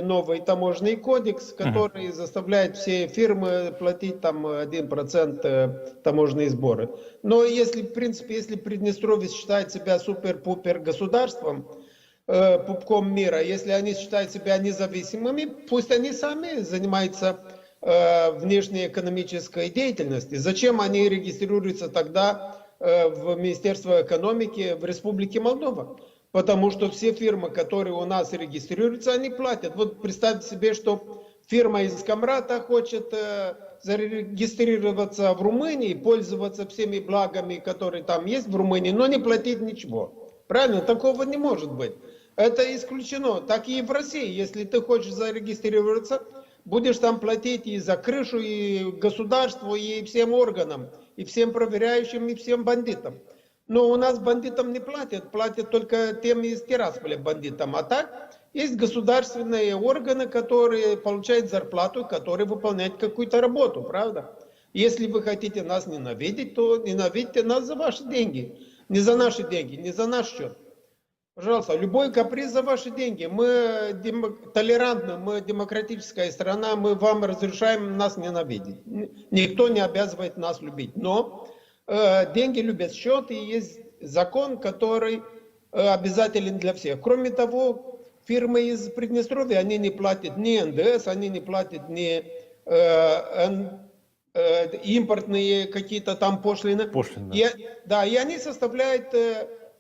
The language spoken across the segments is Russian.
новый таможенный кодекс, который заставляет все фирмы платить там 1% таможенные сборы. Но если, в принципе, если Приднестровье считает себя супер-пупер государством, пупком мира, если они считают себя независимыми, пусть они сами занимаются внешней экономической деятельностью. Зачем они регистрируются тогда в Министерстве экономики в Республике Молдова? Потому что все фирмы, которые у нас регистрируются, они платят. Вот представьте себе, что фирма из Камрата хочет зарегистрироваться в Румынии, пользоваться всеми благами, которые там есть в Румынии, но не платить ничего. Правильно? Такого не может быть. Это исключено. Так и в России. Если ты хочешь зарегистрироваться, будешь там платить и за крышу, и государству, и всем органам, и всем проверяющим, и всем бандитам. Но у нас бандитам не платят, платят только тем из Тирасполя бандитам. А так, есть государственные органы, которые получают зарплату, которые выполняют какую-то работу, правда? Если вы хотите нас ненавидеть, то ненавидьте нас за ваши деньги. Не за наши деньги, не за наш счет. Пожалуйста, любой каприз за ваши деньги. Мы толерантны, мы демократическая страна, мы вам разрешаем нас ненавидеть. Никто не обязывает нас любить. Но деньги любят счет, и есть закон, который обязателен для всех. Кроме того, фирмы из Приднестровья, они не платят ни НДС, они не платят ни импортные какие-то там пошлины. И они составляют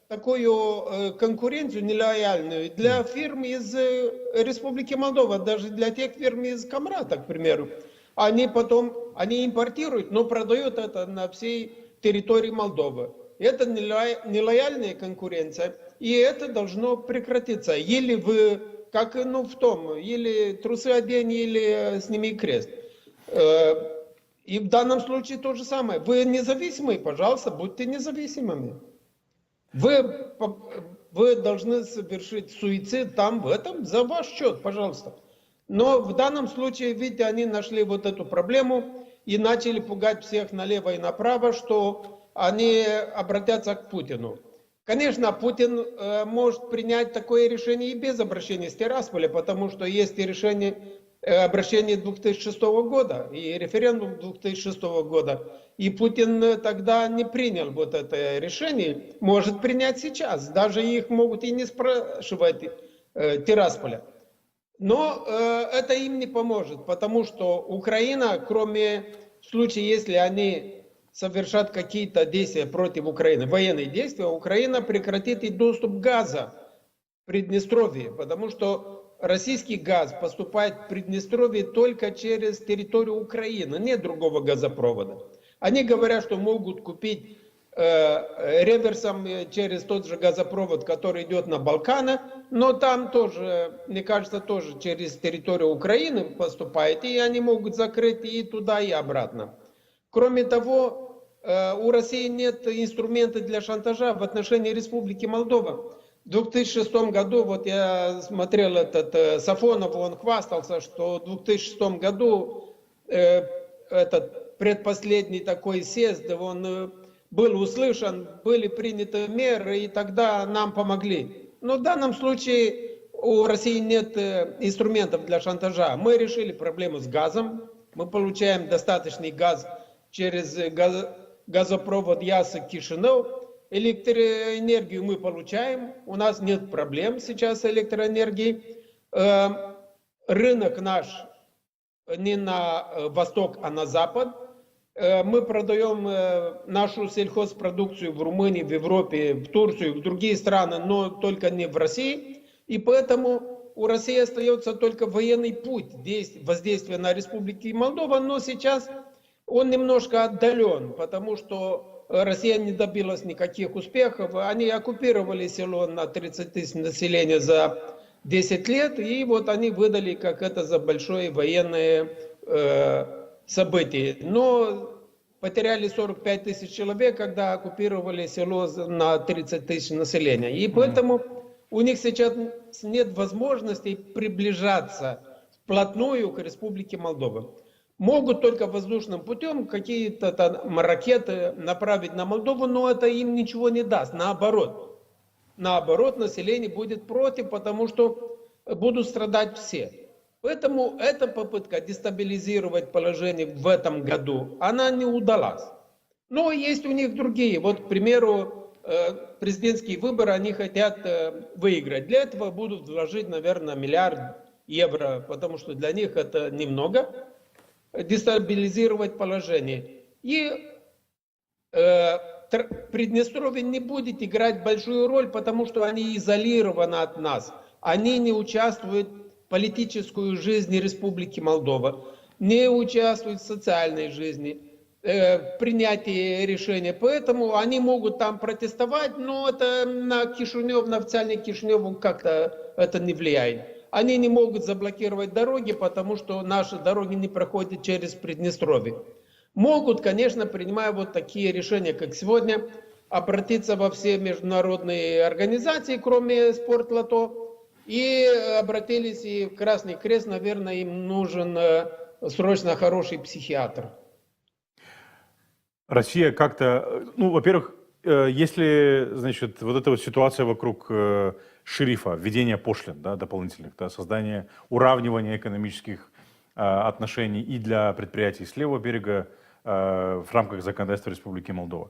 такую конкуренцию нелояльную для фирм из Республики Молдова, даже для тех фирм из Камрата, к примеру. Они импортируют, но продают это на всей территории Молдовы. Это нелояльная конкуренция, и это должно прекратиться. Или вы, как в том, или трусы одень, или сними крест. И в данном случае то же самое. Вы независимые, пожалуйста, будьте независимыми. Вы должны совершить суицид там, в этом, за ваш счет, пожалуйста. Но в данном случае, видите, они нашли вот эту проблему и начали пугать всех налево и направо, что они обратятся к Путину. Конечно, Путин может принять такое решение и без обращения с Тирасполя, потому что есть и решение обращение 2006 года и референдум 2006 года. И Путин тогда не принял вот это решение, может принять сейчас. Даже их могут и не спрашивать Тирасполя. Но это им не поможет, потому что Украина, кроме случая, если они совершат какие-то действия против Украины, военные действия, Украина прекратит и доступ газа в Приднестровье, потому что российский газ поступает в Приднестровье только через территорию Украины, нет другого газопровода. Они говорят, что могут купить реверсом через тот же газопровод, который идет на Балканы, но там тоже, мне кажется, тоже через территорию Украины поступает, и они могут закрыть и туда, и обратно. Кроме того, у России нет инструмента для шантажа в отношении Республики Молдова. В 2006 году, вот я смотрел Сафонов, он хвастался, что в 2006 году этот предпоследний такой съезд, он был услышан, были приняты меры, и тогда нам помогли. Но в данном случае у России нет инструментов для шантажа. Мы решили проблему с газом, мы получаем достаточный газ через газопровод Яссы-Кишинев. Электроэнергию мы получаем, у нас нет проблем сейчас с электроэнергией. Рынок наш не на восток, а на запад. Мы продаем нашу сельхозпродукцию в Румынии, в Европе, в Турцию, в другие страны, но только не в России. И поэтому у России остается только военный путь воздействия на Республику Молдова, но сейчас он немножко отдален, потому что Россия не добилась никаких успехов. Они оккупировали село на 30 тысяч населения за 10 лет, и вот они выдали как это за большое военное событие. Но потеряли 45 тысяч человек, когда оккупировали село на 30 тысяч населения. И поэтому у них сейчас нет возможности приближаться вплотную к Республике Молдова. Могут только воздушным путем какие-то ракеты направить на Молдову, но это им ничего не даст. Наоборот, население будет против, потому что будут страдать все. Поэтому эта попытка дестабилизировать положение в этом году, она не удалась. Но есть у них другие. Вот, к примеру, президентские выборы они хотят выиграть. Для этого будут вложить, наверное, миллиард евро, потому что для них это немного, дестабилизировать положение. И Приднестровье не будет играть большую роль, потому что они изолированы от нас. Они не участвуют в политической жизни Республики Молдова, не участвуют в социальной жизни, в принятии решений. Поэтому они могут там протестовать, но это на Кишинев, на официальный Кишинев как-то это не влияет. Они не могут заблокировать дороги, потому что наши дороги не проходят через Приднестровье. Могут, конечно, принимая вот такие решения, как сегодня, обратиться во все международные организации, кроме Спортлото, и обратились и в Красный Крест, наверное, им нужен срочно хороший психиатр. Россия как-то, ну, во-первых, если, значит, вот эта вот ситуация вокруг шерифа, введение пошлин, да, дополнительных, да, создание уравнивания экономических отношений и для предприятий с левого берега в рамках законодательства Республики Молдова.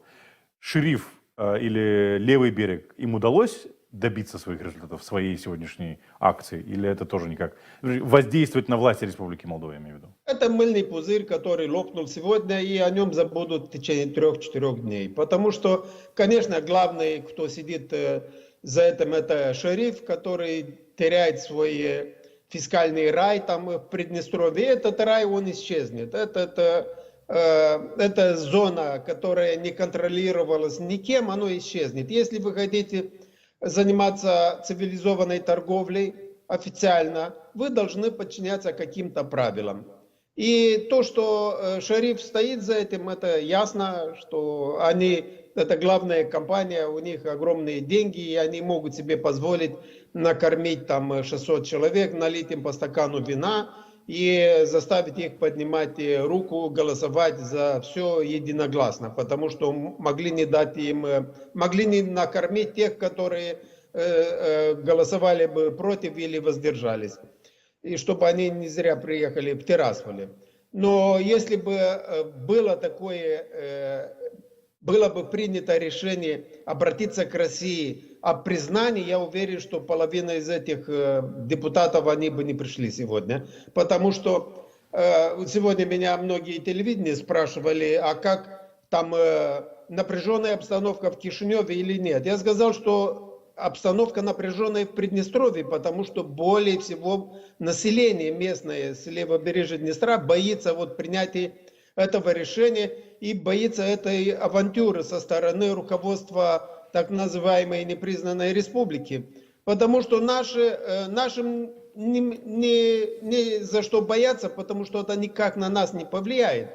Шериф или левый берег, им удалось добиться своих результатов в своей сегодняшней акции? Или это тоже никак? Воздействовать на власти Республики Молдова, я имею в виду. Это мыльный пузырь, который лопнул сегодня, и о нем забудут в течение 3-4 дней. Потому что, конечно, главный, кто сидит за этим, это шериф, который теряет свой фискальный рай там в Приднестровье. И этот рай, он исчезнет. Это зона, которая не контролировалась никем, оно исчезнет. Если вы хотите заниматься цивилизованной торговлей официально, вы должны подчиняться каким-то правилам. И то, что шериф стоит за этим, это ясно, что это главная компания, у них огромные деньги, и они могут себе позволить накормить там 600 человек, налить им по стакану вина и заставить их поднимать руку, голосовать за все единогласно, потому что могли не накормить тех, которые голосовали бы против или воздержались, и чтобы они не зря приехали в Тирасполе. Но если бы было бы принято решение обратиться к России о признании, я уверен, что половина из этих депутатов, они бы не пришли сегодня. Потому что сегодня меня многие телевидения спрашивали, а как там напряженная обстановка в Кишиневе или нет. Я сказал, что обстановка напряженная в Приднестровье, потому что более всего население местное с левобережья Днестра боится принятия этого решения и боится этой авантюры со стороны руководства так называемой непризнанной республики. Потому что нашим не за что бояться, потому что это никак на нас не повлияет.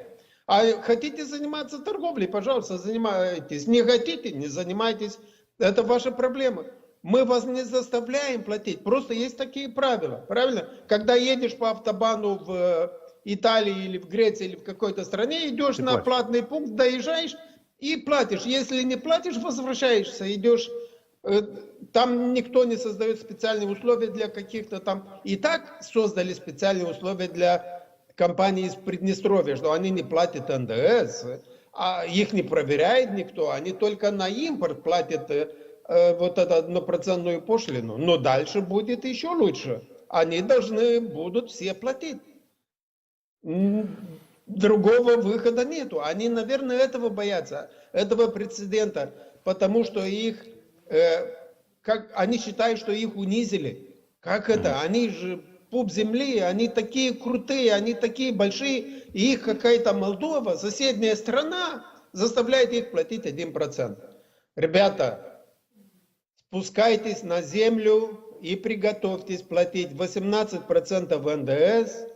А хотите заниматься торговлей, пожалуйста, занимайтесь. Не хотите, не занимайтесь. Это ваша проблема. Мы вас не заставляем платить. Просто есть такие правила. Правильно? Когда едешь по автобану в Италии или в Греции или в какой-то стране, идешь на платный пункт, доезжаешь и платишь. Если не платишь, возвращаешься, идешь. Там никто не создает специальные условия для каких-то там. И так создали специальные условия для компаний из Приднестровья, что они не платят НДС, а их не проверяет никто. Они только на импорт платят вот эту 1% пошлину. Но дальше будет еще лучше. Они должны будут все платить. Другого выхода нету. Они, наверное, этого боятся, этого прецедента, потому что они считают, что их унизили. Как это? Они же пуп земли, они такие крутые, они такие большие, и их какая-то Молдова, соседняя страна, заставляет их платить 1%. Ребята, спускайтесь на землю и приготовьтесь платить 18% НДС,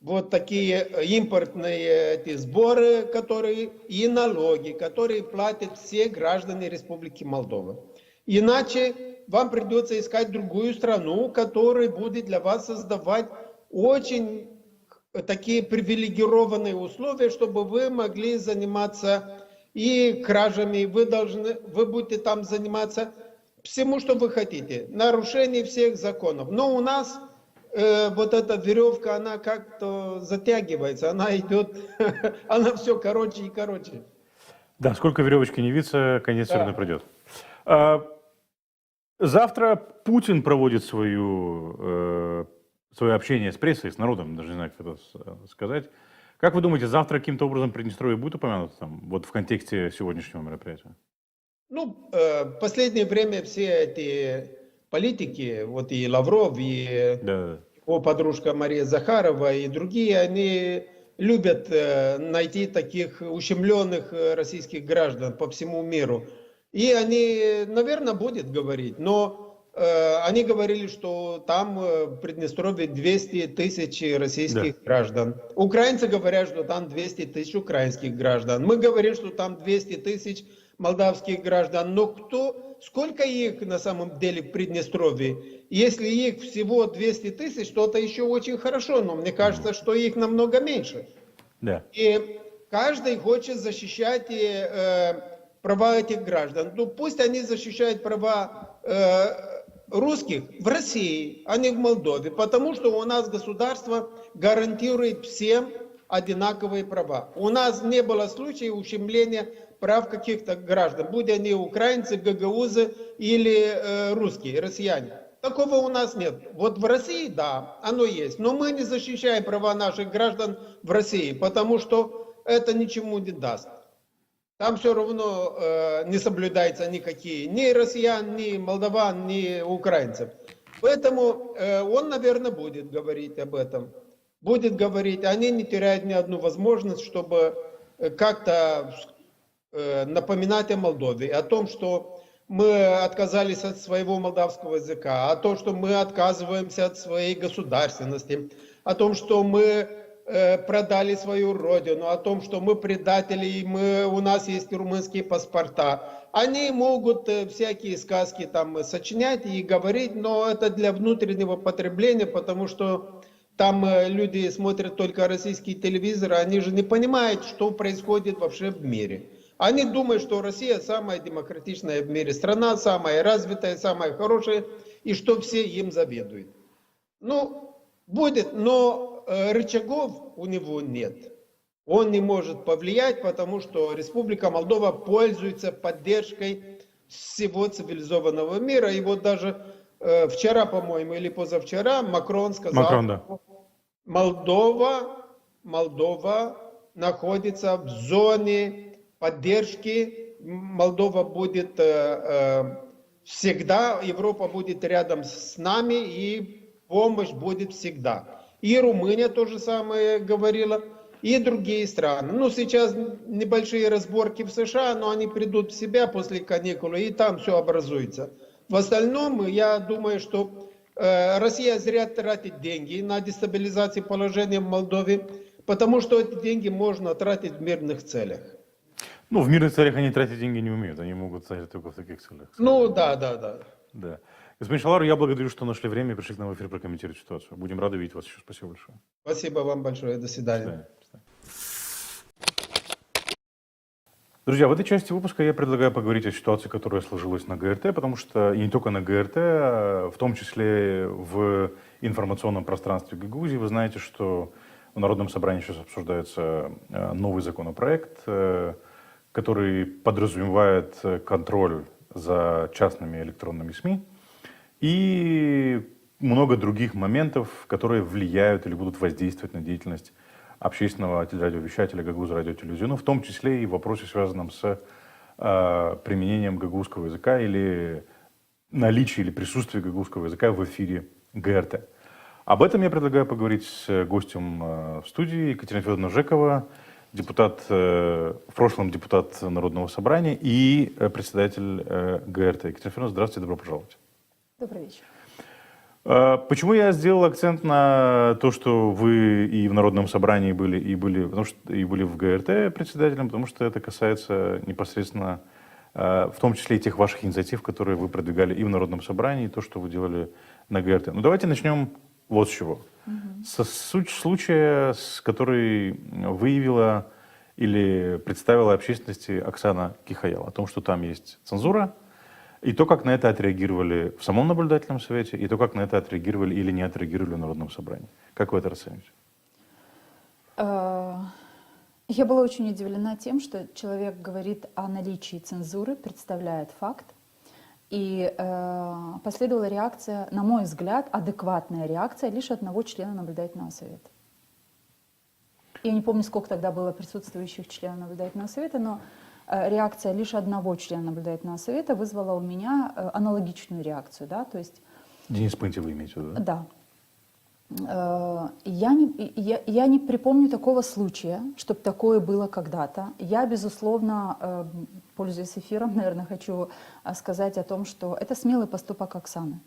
вот такие импортные эти сборы, и налоги, которые платят все граждане Республики Молдова. Иначе вам придется искать другую страну, которая будет для вас создавать очень такие привилегированные условия, чтобы вы могли заниматься и кражами, вы будете там заниматься всему, что вы хотите, нарушение всех законов. Но у нас вот эта веревка, она как-то затягивается, она идет, она все короче и короче. Да, сколько веревочки не виться, конец все равно Да. придет. А, Завтра Путин проводит свое общение с прессой, с народом, даже не знаю, как это сказать. Как вы думаете, завтра каким-то образом Приднестровье будет упомянуто там, вот в контексте сегодняшнего мероприятия? Ну, в последнее время все эти политики, вот и Лавров, и Да, его подружка Мария Захарова, и другие, они любят найти таких ущемленных российских граждан по всему миру. И они, наверное, будут говорить, но они говорили, что там в Приднестровье 200 тысяч да. российских граждан. Украинцы говорят, что там 200 тысяч украинских граждан. Мы говорим, что там 200 тысяч молдавских граждан. Но сколько их на самом деле в Приднестровье? Если их всего 200 тысяч, то это еще очень хорошо, но мне кажется, что их намного меньше. Да. И каждый хочет защищать права этих граждан. Ну, пусть они защищают права русских в России, а не в Молдове, потому что у нас государство гарантирует всем одинаковые права. У нас не было случая ущемления прав каких-то граждан, будь они украинцы, гагаузы или русские, россияне. Такого у нас нет. Вот в России, да, оно есть. Но мы не защищаем права наших граждан в России, потому что это ничему не даст. Там все равно не соблюдаются никакие ни россиян, ни молдаван, ни украинцев. Поэтому он, наверное, будет говорить об этом. Будет говорить. Они не теряют ни одну возможность, чтобы как-то напоминать о Молдове, о том, что мы отказались от своего молдавского языка, о том, что мы отказываемся от своей государственности, о том, что мы продали свою родину, о том, что мы предатели, и у нас есть румынские паспорта. Они могут всякие сказки там сочинять и говорить, но это для внутреннего потребления, потому что там люди смотрят только российский телевизор, они же не понимают, что происходит вообще в мире. Они думают, что Россия самая демократичная в мире страна, самая развитая, самая хорошая, и что все им завидуют. Ну, будет, но рычагов у него нет. Он не может повлиять, потому что Республика Молдова пользуется поддержкой всего цивилизованного мира. И вот даже вчера, по-моему, или позавчера Макрон сказал, Макрон, да. что Молдова находится в зоне поддержки. Молдова будет всегда, Европа будет рядом с нами, и помощь будет всегда. И Румыния то же самое говорила, и другие страны. Ну, сейчас небольшие разборки в США, но они придут в себя после каникул, и там все образуется. В остальном, я думаю, что Россия зря тратит деньги на дестабилизацию положения в Молдове, потому что эти деньги можно тратить в мирных целях. Ну, в мирных целях они тратить деньги не умеют, они могут тратить только в таких целях. Ну, да. Да. Господин Шалар, я благодарю, что нашли время и пришли к нам в эфир прокомментировать ситуацию. Будем рады видеть вас еще. Спасибо большое. Спасибо вам большое. До свидания. До свидания. Друзья, в этой части выпуска я предлагаю поговорить о ситуации, которая сложилась на ГРТ, потому что и не только на ГРТ, а в том числе в информационном пространстве Гагаузии. Вы знаете, что в Народном собрании сейчас обсуждается новый законопроект, который подразумевает контроль за частными электронными СМИ и много других моментов, которые влияют или будут воздействовать на деятельность общественного телерадиовещателя Гагауза радиотелевизиона, в том числе и в вопросе, связанном с применением гагаузского языка или наличие или присутствие гагаузского языка в эфире ГРТ. Об этом я предлагаю поговорить с гостем в студии Екатерина Федоровна Жекова, депутат, в прошлом депутат Народного собрания и председатель ГРТ. Екатерина Федоровна, здравствуйте, добро пожаловать. Добрый вечер. Почему я сделал акцент на то, что вы и в Народном собрании были, и были в ГРТ председателем, потому что это касается непосредственно, в том числе и тех ваших инициатив, которые вы продвигали и в Народном собрании, и то, что вы делали на ГРТ. Ну, давайте начнем вот с чего. Со случая, с который выявила или представила общественности Оксана Кихаял, о том, что там есть цензура, И то, как на это отреагировали в самом наблюдательном совете, и то, как на это отреагировали или не отреагировали в Народном собрании. Как вы это расцениваете? Я была очень удивлена тем, что человек говорит о наличии цензуры, представляет факт, и последовала реакция, на мой взгляд, адекватная реакция лишь одного члена наблюдательного совета. Я не помню, сколько тогда было присутствующих членов наблюдательного совета, но реакция лишь одного члена наблюдательного совета вызвала у меня аналогичную реакцию, да, то есть... Денис Пынтий вы имеете в виду, да? Да. Я не припомню такого случая, чтобы такое было когда-то. Я, безусловно, пользуясь эфиром, наверное, хочу сказать о том, что это смелый поступок Оксаны.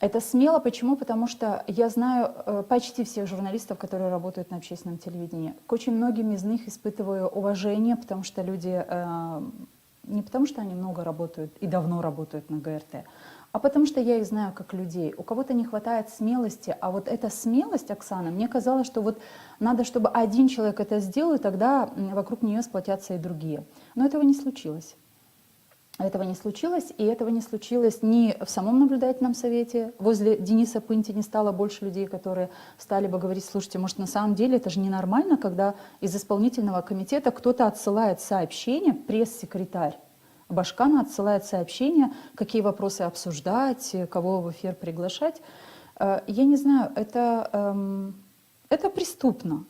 Это смело, почему? Потому что я знаю почти всех журналистов, которые работают на общественном телевидении. К очень многим из них испытываю уважение, потому что люди, не потому что они много работают и давно работают на ГРТ, а потому что я их знаю как людей. У кого-то не хватает смелости, а вот эта смелость, Оксана, мне казалось, что вот надо, чтобы один человек это сделал, и тогда вокруг нее сплотятся и другие. Но этого не случилось. Этого не случилось, и этого не случилось ни в самом наблюдательном совете. Возле Дениса Пынти не стало больше людей, которые стали бы говорить: слушайте, может, на самом деле это же ненормально, когда из исполнительного комитета кто-то отсылает сообщение, пресс-секретарь Башкана отсылает сообщение, какие вопросы обсуждать, кого в эфир приглашать. Я не знаю, это преступно.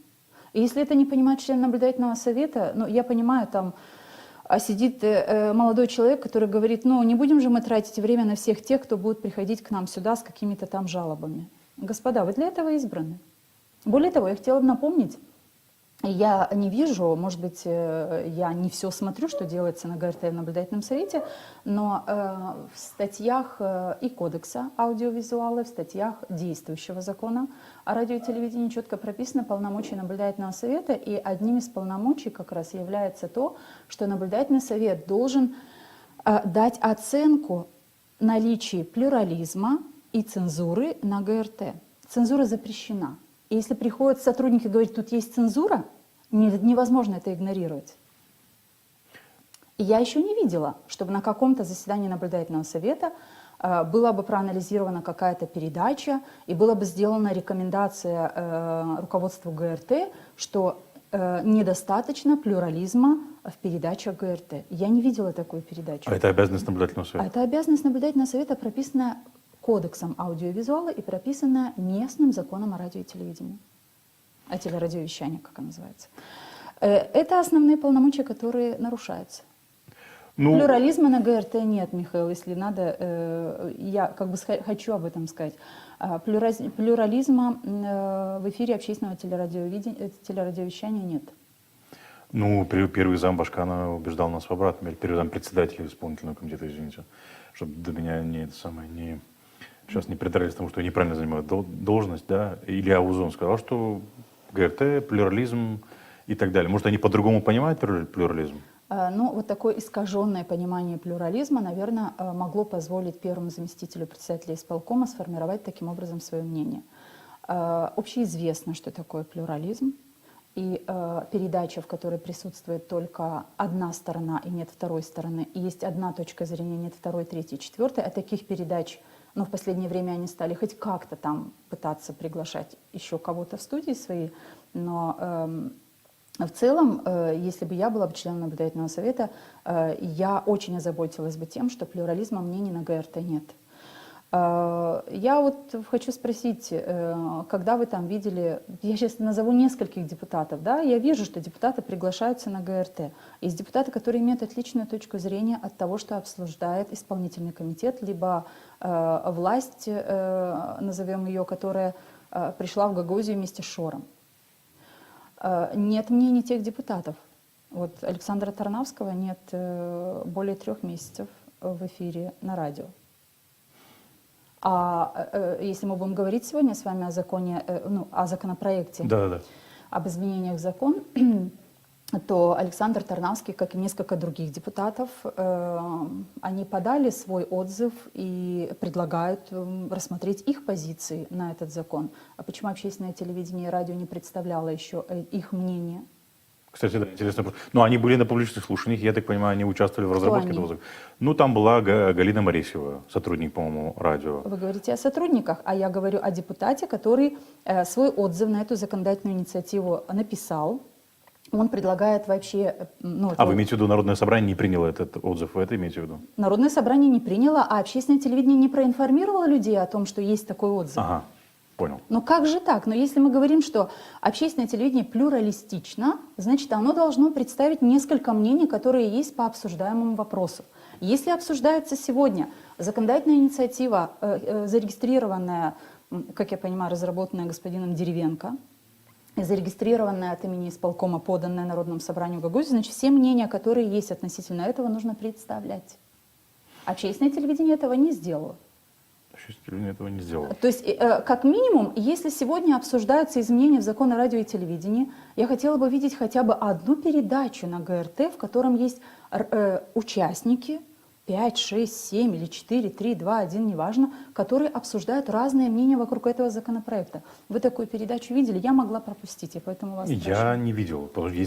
И если это не понимает член наблюдательного совета, ну, я понимаю, там сидит молодой человек, который говорит: ну, не будем же мы тратить время на всех тех, кто будет приходить к нам сюда с какими-то там жалобами. Господа, вы для этого избраны. Более того, я хотела бы напомнить, я не вижу, может быть, я не все смотрю, что делается на ГРТ в наблюдательном совете, но в статьях и кодекса аудиовизуала, в статьях действующего закона о радио и телевидении четко прописано полномочия наблюдательного совета, и одним из полномочий как раз является то, что наблюдательный совет должен дать оценку наличия плюрализма и цензуры на ГРТ. Цензура запрещена. И если приходят сотрудники и говорят: тут есть цензура, невозможно это игнорировать. И я еще не видела, чтобы на каком-то заседании наблюдательного совета была бы проанализирована какая-то передача и была бы сделана рекомендация руководству ГРТ, что недостаточно плюрализма в передачах ГРТ. Я не видела такую передачу. А это обязанность наблюдательного совета? А это обязанность наблюдательного совета, прописанная кодексом аудиовизуала и прописанная местным законом о радио и телевидении. О телерадиовещании, как оно называется. Это основные полномочия, которые нарушаются. Ну, Плюрализма на ГРТ нет, Михаил, если надо, я как бы хочу об этом сказать. Плюрализма в эфире общественного телерадиовещания нет. ну, первый зам Башкана убеждал нас в обратном, первый зам председателя исполнительного комитета, извините, чтобы до меня сейчас не придрались к тому, что я неправильно занимаю должность, да, Илья Аузон сказал, что ГРТ, плюрализм и так далее. Может, они по-другому понимают плюрализм? Ну, вот такое искаженное понимание плюрализма, наверное, могло позволить первому заместителю председателя исполкома сформировать таким образом свое мнение. Общеизвестно, что такое плюрализм, и передача, в которой присутствует только одна сторона и нет второй стороны, и есть одна точка зрения, нет второй, третьей, четвертой, а таких передач, ну, в последнее время они стали хоть как-то там пытаться приглашать еще кого-то в студии свои, но в целом, если бы я была бы членом наблюдательного совета, я очень озаботилась бы тем, что плюрализма мнений на ГРТ нет. Я вот хочу спросить, когда вы там видели, я сейчас назову нескольких депутатов, да, я вижу, что депутаты приглашаются на ГРТ. Есть депутаты, которые имеют отличную точку зрения от того, что обсуждает исполнительный комитет, либо власть, назовем ее, которая пришла в Гагаузию вместе с Шором. Нет мнений тех депутатов. Вот Александра Тарнавского нет более 3 месяцев в эфире на радио. А если мы будем говорить сегодня с вами о законе, ну, о законопроекте, об изменениях в закон, то Александр Тарнавский, как и несколько других депутатов, они подали свой отзыв и предлагают рассмотреть их позиции на этот закон. А почему общественное телевидение и радио не представляло еще их мнение? Кстати, да, интересно. Но они были на публичных слушаниях, я так понимаю, они участвовали в разработке они? этого закона. Ну, там была Галина Моресева, сотрудник, по-моему, радио. Вы говорите о сотрудниках, а я говорю о депутате, который свой отзыв на эту законодательную инициативу написал. Он предлагает вообще... Ну, А вы имеете в виду, Народное собрание не приняло этот отзыв? Вы это имеете в виду? Народное собрание не приняло, а общественное телевидение не проинформировало людей о том, что есть такой отзыв. Ага, понял. Но как же так? Но если мы говорим, что общественное телевидение плюралистично, значит, оно должно представить несколько мнений, которые есть по обсуждаемому вопросу. Если обсуждается сегодня законодательная инициатива, зарегистрированная, как я понимаю, разработанная господином Деревенко, зарегистрированная от имени исполкома, поданная Народному собранию Гагаузии, значит, все мнения, которые есть относительно этого, нужно представлять. Общественное телевидение этого не сделало. Общественное телевидение этого не сделало. То есть, как минимум, если сегодня обсуждаются изменения в закон о радио и телевидении, я хотела бы видеть хотя бы одну передачу на ГРТ, в котором есть участники, 5, 6, 7 или 4, 3, 2, 1, неважно, которые обсуждают разные мнения вокруг этого законопроекта. Вы такую передачу видели? Я могла пропустить, и поэтому вас Я спрашиваю. не видел. Потому что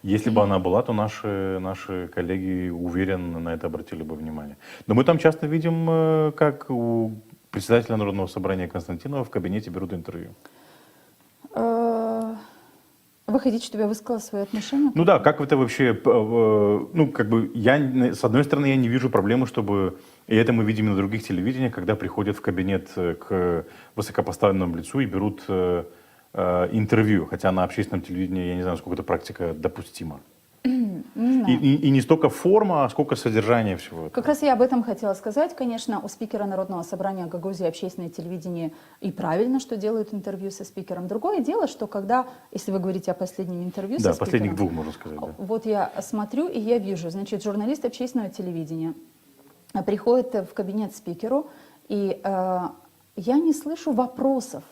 если бы она была, то наши коллеги, уверен, на это обратили бы внимание. Но мы там часто видим, как у председателя Народного собрания Константинова в кабинете берут интервью. Вы хотите, чтобы я высказала свои отношения? Ну да, как это вообще, ну как бы я, с одной стороны, я не вижу проблемы, чтобы, и это мы видим и на других телевидениях, когда приходят в кабинет к высокопоставленному лицу и берут интервью, хотя на общественном телевидении, я не знаю, насколько эта практика допустима. Не знаю. И не столько форма, а сколько содержание всего этого. Как раз я об этом хотела сказать. Конечно, у спикера Народного собрания Гагаузии общественное телевидение и правильно, что делают интервью со спикером. Другое дело, что когда, если вы говорите о последнем интервью Да, со последних спикером, двух, можно сказать. Да. вот я смотрю и я вижу, значит, журналист общественного телевидения приходит в кабинет спикеру, и я не слышу вопросов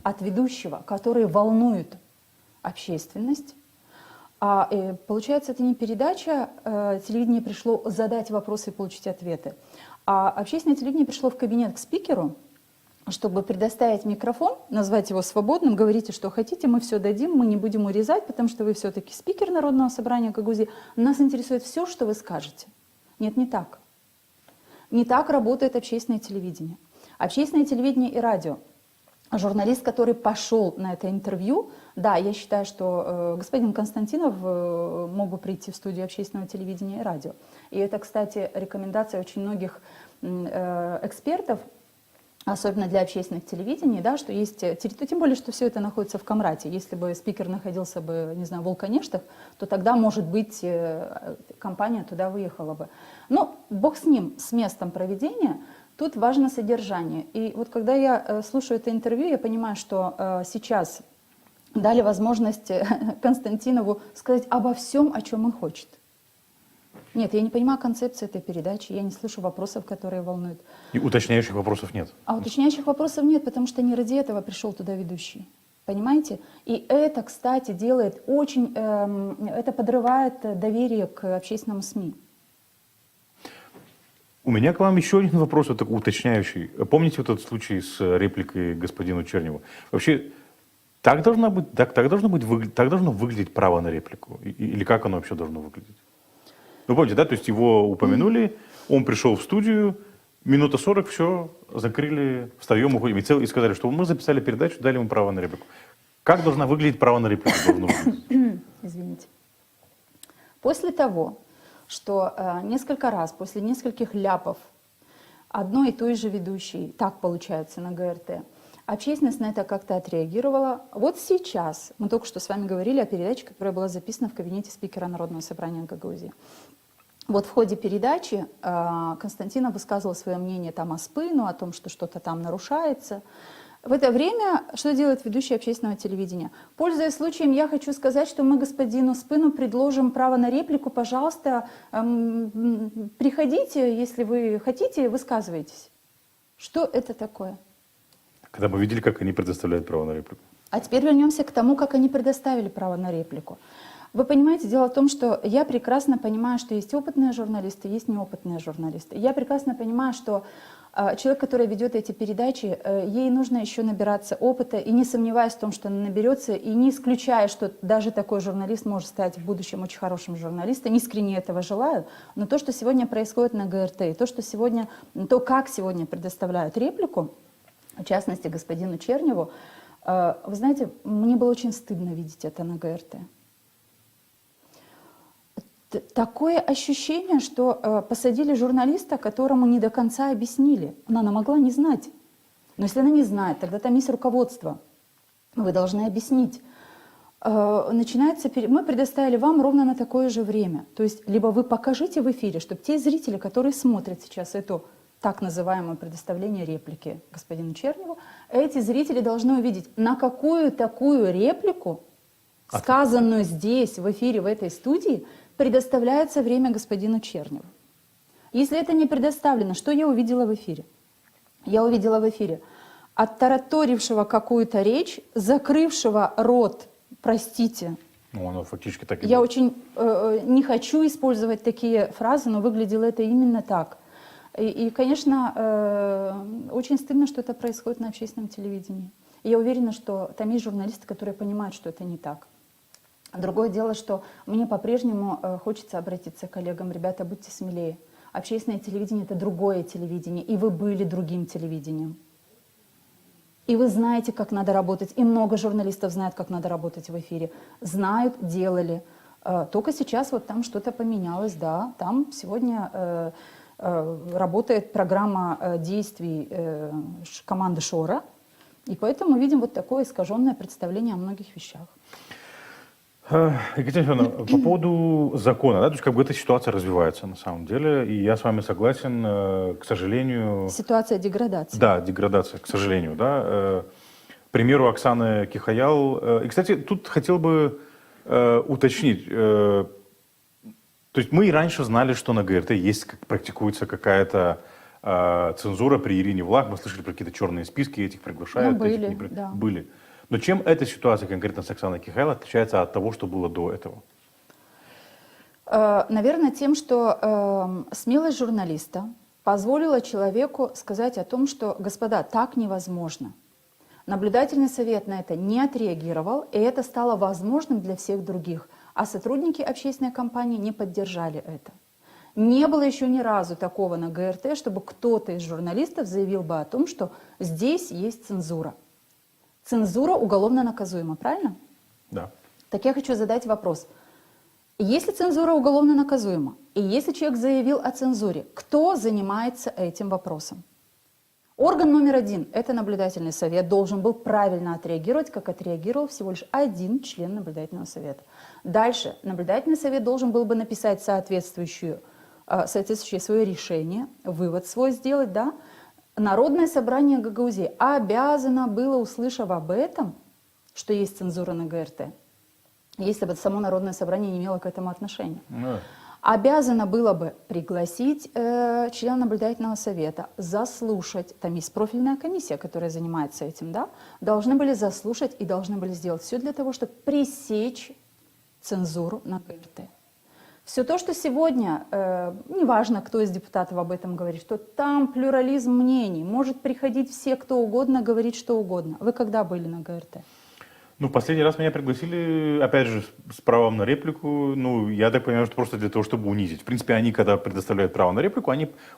от ведущего, которые волнуют общественность. Получается, это не передача, телевидение пришло задать вопросы и получить ответы, а общественное телевидение пришло в кабинет к спикеру, чтобы предоставить микрофон, назвать его свободным, говорите, что хотите, мы все дадим, мы не будем урезать, потому что вы все-таки спикер Народного собрания Гагаузии, нас интересует все, что вы скажете. Нет, не так. Не так работает общественное телевидение. Общественное телевидение и радио. Журналист, который пошел на это интервью, да, я считаю, что господин Константинов мог бы прийти в студию общественного телевидения и радио. И это, кстати, рекомендация очень многих экспертов, особенно для общественных телевидений, да, что есть территория, тем более, что все это находится в Камрате. Если бы спикер находился бы, не знаю, в Волконештах, то тогда, может быть, компания туда выехала бы. Но бог с ним, с местом проведения. Тут важно содержание. И вот когда я слушаю это интервью, я понимаю, что сейчас дали возможность Константинову сказать обо всем, о чем он хочет. Нет, я не понимаю концепции этой передачи, я не слышу вопросов, которые волнуют. И уточняющих вопросов нет. А уточняющих вопросов нет, потому что не ради этого пришел туда ведущий. Понимаете? И это, кстати, делает очень, это подрывает доверие к общественному СМИ. У меня к вам еще один вопрос, вот такой уточняющий. Помните вот этот случай с репликой господину Черневу? Вообще, так должно выглядеть право на реплику? Или как оно вообще должно выглядеть? Вы помните, да? То есть его упомянули, он пришел в студию, минута 40, все, закрыли, встаем, уходим. И сказали, что мы записали передачу, дали ему право на реплику. Как должна выглядеть право на реплику? Извините. После того, что несколько раз, после нескольких ляпов одной и той же ведущей, так получается на ГРТ, общественность на это как-то отреагировала. Вот сейчас, мы только что с вами говорили о передаче, которая была записана в кабинете спикера Народного собрания Гагаузии. Вот в ходе передачи Константинов высказывал свое мнение там о Спыну, о том, что что-то там нарушается. В это время что делает ведущий общественного телевидения? Пользуясь случаем, я хочу сказать, что мы господину Спыну предложим право на реплику. Пожалуйста, приходите, если вы хотите, высказывайтесь. Что это такое? Когда мы видели, как они предоставляют право на реплику. А теперь вернемся к тому, как они предоставили право на реплику. Вы понимаете, дело в том, что я прекрасно понимаю, что есть опытные журналисты, есть неопытные журналисты. Я прекрасно понимаю, что Человек, который ведет эти передачи, ей нужно еще набираться опыта, и не сомневаясь в том, что она наберется, и не исключая, что даже такой журналист может стать в будущем очень хорошим журналистом, искренне этого желаю, но то, что сегодня происходит на ГРТ, и то, как сегодня предоставляют реплику, в частности, господину Черневу, вы знаете, мне было очень стыдно видеть это на ГРТ. Такое ощущение, что посадили журналиста, которому не до конца объяснили. Она могла не знать. Но если она не знает, тогда там есть руководство. Вы должны объяснить. Мы предоставили вам ровно на такое же время. То есть либо вы покажите в эфире, чтобы те зрители, которые смотрят сейчас это так называемое предоставление реплики господину Черневу, эти зрители должны увидеть, на какую такую реплику, сказанную здесь, в эфире, в этой студии, предоставляется время господину Черневу. Если это не предоставлено, что я увидела в эфире? Я увидела в эфире оттараторившего какую-то речь, закрывшего рот, простите. Ну, оно фактически так и Я было. очень не хочу использовать такие фразы, но выглядело это именно так. И, конечно, очень стыдно, что это происходит на общественном телевидении. И я уверена, что там есть журналисты, которые понимают, что это не так. Другое дело, что мне по-прежнему хочется обратиться к коллегам. Ребята, будьте смелее. Общественное телевидение – это другое телевидение, и вы были другим телевидением. И вы знаете, как надо работать, и много журналистов знают, как надо работать в эфире. Знают, делали. Только сейчас вот там что-то поменялось, да. Там сегодня работает программа действий команды Шора, и поэтому мы видим вот такое искаженное представление о многих вещах. Екатерина Федоровна, по поводу закона, да, то есть как бы эта ситуация развивается на самом деле, и я с вами согласен, к сожалению... Ситуация деградации. Да, деградация, к сожалению, да. К примеру, Оксаны Кихаял. И, кстати, тут хотел бы уточнить, то есть мы и раньше знали, что на ГРТ практикуется какая-то цензура при Ирине Влах, мы слышали про какие-то черные списки, этих приглашают. Ну, были, этих да. Были. Но чем эта ситуация конкретно с Оксаной Кихайл отличается от того, что было до этого? Наверное, тем, что смелость журналиста позволила человеку сказать о том, что, господа, так невозможно. Наблюдательный совет на это не отреагировал, и это стало возможным для всех других. А сотрудники общественной компании не поддержали это. Не было еще ни разу такого на ГРТ, чтобы кто-то из журналистов заявил бы о том, что здесь есть цензура. Цензура уголовно наказуема, правильно? Да. Так я хочу задать вопрос. Если цензура уголовно наказуема, и если человек заявил о цензуре, кто занимается этим вопросом? Орган номер один, это наблюдательный совет, должен был правильно отреагировать, как отреагировал всего лишь один член наблюдательного совета. Дальше, наблюдательный совет должен был бы написать соответствующее свое решение, вывод свой сделать, да? Народное собрание Гагаузии обязано было, услышав об этом, что есть цензура на ГРТ, если бы само Народное собрание не имело к этому отношения, обязано было бы пригласить члена наблюдательного совета, заслушать, там есть профильная комиссия, которая занимается этим, да, должны были заслушать и должны были сделать все для того, чтобы пресечь цензуру на ГРТ. Все то, что сегодня, неважно, кто из депутатов об этом говорит, что там плюрализм мнений, может приходить все, кто угодно, говорить что угодно. Вы когда были на ГРТ? Ну, последний раз меня пригласили, опять же, с правом на реплику. Ну, я так понимаю, что просто для того, чтобы унизить. В принципе, они, когда предоставляют право на реплику,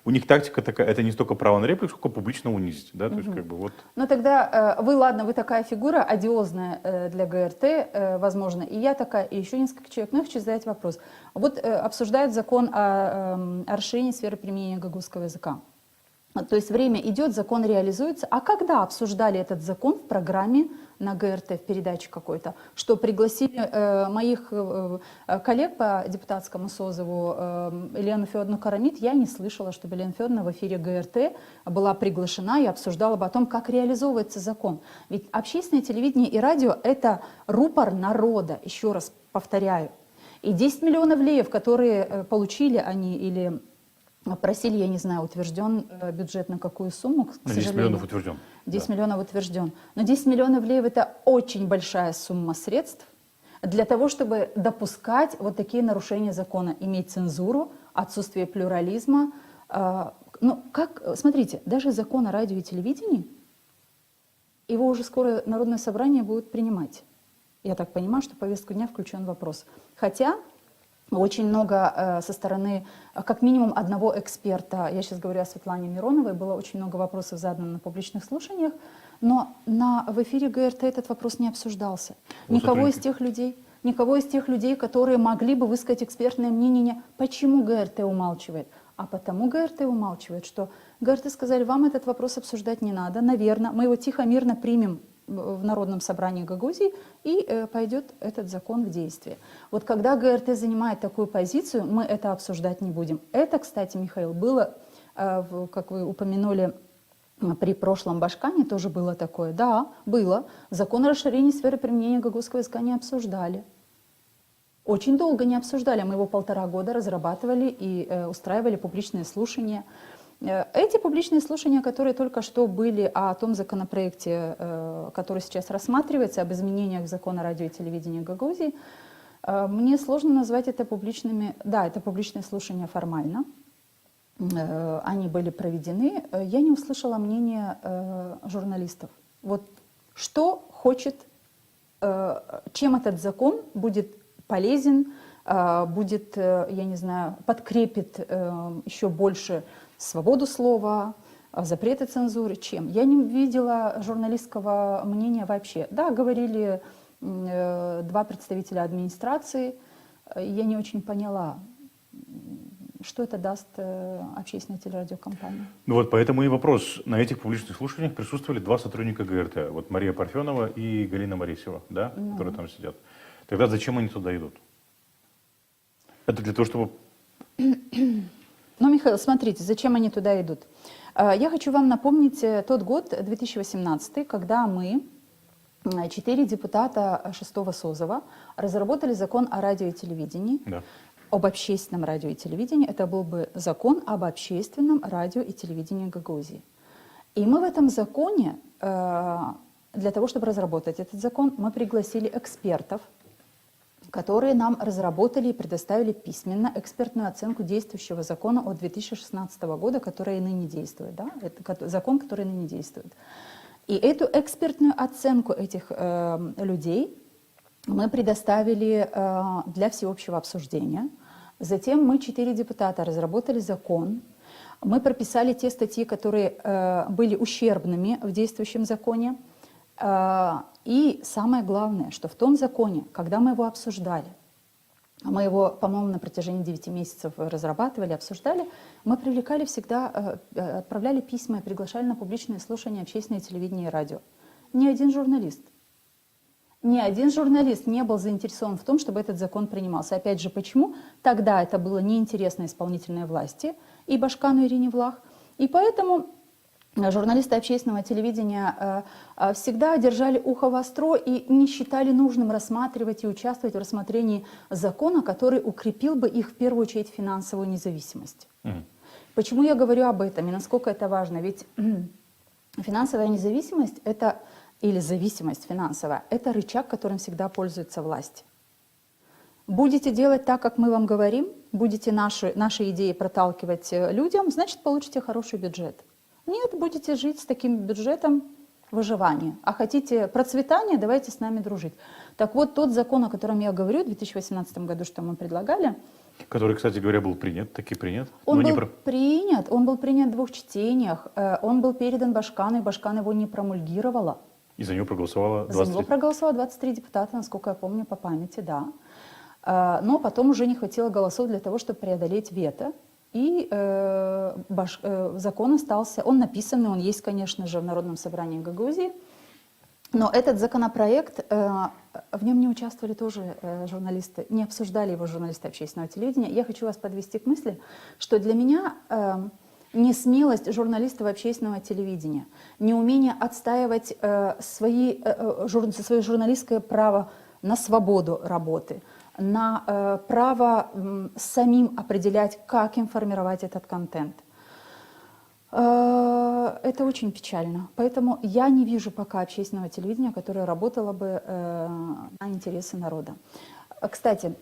у них тактика такая, это не столько право на реплику, сколько публично унизить. Да? То есть, как бы, вот. Ну, тогда вы такая фигура одиозная для ГРТ, возможно, и я такая, и еще несколько человек. Но я хочу задать вопрос. Вот обсуждают закон о расширении сферы применения гагаузского языка. То есть время идет, закон реализуется. А когда обсуждали этот закон в программе на ГРТ, в передаче какой-то, что пригласили моих коллег по депутатскому созыву Елену Федоровну Карамид, я не слышала, чтобы Елена Федоровна в эфире ГРТ была приглашена и обсуждала бы о том, как реализовывается закон. Ведь общественное телевидение и радио – это рупор народа, еще раз повторяю. И 10 миллионов леев, которые получили они или... Просили, я не знаю, утвержден бюджет на какую сумму, к сожалению. 10 миллионов утвержден. 10 миллионов утвержден. Но 10 миллионов леев – это очень большая сумма средств для того, чтобы допускать вот такие нарушения закона, иметь цензуру, отсутствие плюрализма. Ну, как, смотрите, даже закон о радио и телевидении, его уже скоро Народное собрание будет принимать. Я так понимаю, что в повестку дня включен вопрос. Хотя очень много со стороны, как минимум, одного эксперта, я сейчас говорю о Светлане Мироновой, было очень много вопросов задано на публичных слушаниях, но в эфире ГРТ этот вопрос не обсуждался. Никого из тех людей, которые могли бы высказать экспертное мнение, почему ГРТ умалчивает. А потому ГРТ умалчивает, что ГРТ сказали, вам этот вопрос обсуждать не надо, наверное, мы его тихо, мирно примем в Народном собрании Гагаузии, и пойдет этот закон в действие. Вот когда ГРТ занимает такую позицию, мы это обсуждать не будем. Это, кстати, Михаил, было, как вы упомянули, при прошлом Башкане тоже было такое. Да, было. Закон о расширении сферы применения гагаузского языка не обсуждали. Очень долго не обсуждали. Мы его 1,5 года разрабатывали и устраивали публичные слушания. Эти публичные слушания, которые только что были о том законопроекте, который сейчас рассматривается, об изменениях закона о радио и телевидении Гагаузии, мне сложно назвать это публичными. Да, это публичные слушания формально. Они были проведены. Я не услышала мнения журналистов. Вот что хочет, чем этот закон будет полезен, будет, я не знаю, подкрепит еще больше свободу слова, запреты цензуры, чем. Я не видела журналистского мнения вообще. Да, говорили 2 представителя администрации. Я не очень поняла, что это даст общественной телерадиокомпании. Ну вот поэтому и вопрос. На этих публичных слушаниях присутствовали 2 сотрудника ГРТ. Вот Мария Парфенова и Галина Моресева, да, которые там сидят. Тогда зачем они туда идут? Это для того, чтобы... Ну, Михаил, смотрите, зачем они туда идут. Я хочу вам напомнить тот год, 2018, когда мы, 4 депутата 6-го созыва, разработали закон о радио и телевидении, Да. об общественном радио и телевидении. Это был бы закон об общественном радио и телевидении Гагаузии. И мы в этом законе, для того, чтобы разработать этот закон, мы пригласили экспертов, которые нам разработали и предоставили письменно экспертную оценку действующего закона от 2016 года, который и ныне действует. Да? Это закон, который ныне действует. И эту экспертную оценку этих людей мы предоставили для всеобщего обсуждения. Затем мы, 4 депутата, разработали закон. Мы прописали те статьи, которые были ущербными в действующем законе. И самое главное, что в том законе, когда мы его обсуждали, мы его, по-моему, на протяжении 9 месяцев разрабатывали, обсуждали, мы привлекали всегда, отправляли письма и приглашали на публичные слушания общественное телевидение и радио. Ни один журналист не был заинтересован в том, чтобы этот закон принимался. Опять же, почему? Тогда это было неинтересно исполнительной власти и Башкану Ирине Влах. И поэтому журналисты общественного телевидения всегда держали ухо востро и не считали нужным рассматривать и участвовать в рассмотрении закона, который укрепил бы их в первую очередь финансовую независимость. Почему я говорю об этом и насколько это важно? Ведь финансовая независимость это, или зависимость финансовая, это рычаг, которым всегда пользуется власть. Будете делать так, как мы вам говорим, будете наши идеи проталкивать людям, значит, получите хороший бюджет. Нет, будете жить с таким бюджетом выживания. А хотите процветания, давайте с нами дружить. Так вот, тот закон, о котором я говорю, в 2018 году, что мы предлагали... Который, кстати говоря, был принят, таки принят. Он был принят в 2 чтениях. Он был передан Башкану, и Башкан его не промульгировала. И за него проголосовало 23... За него проголосовало 23 депутата, насколько я помню, по памяти, да. Но потом уже не хватило голосов для того, чтобы преодолеть вето. И закон остался, он написанный, он есть, конечно же, в Народном собрании Гагаузии. Но этот законопроект, в нем не участвовали тоже журналисты, не обсуждали его журналисты общественного телевидения. Я хочу вас подвести к мысли, что для меня несмелость журналистов общественного телевидения, неумение отстаивать свое журналистское право на свободу работы, на право самим определять, как им формировать этот контент. Это очень печально. Поэтому я не вижу пока общественного телевидения, которое работало бы на интересы народа. Кстати,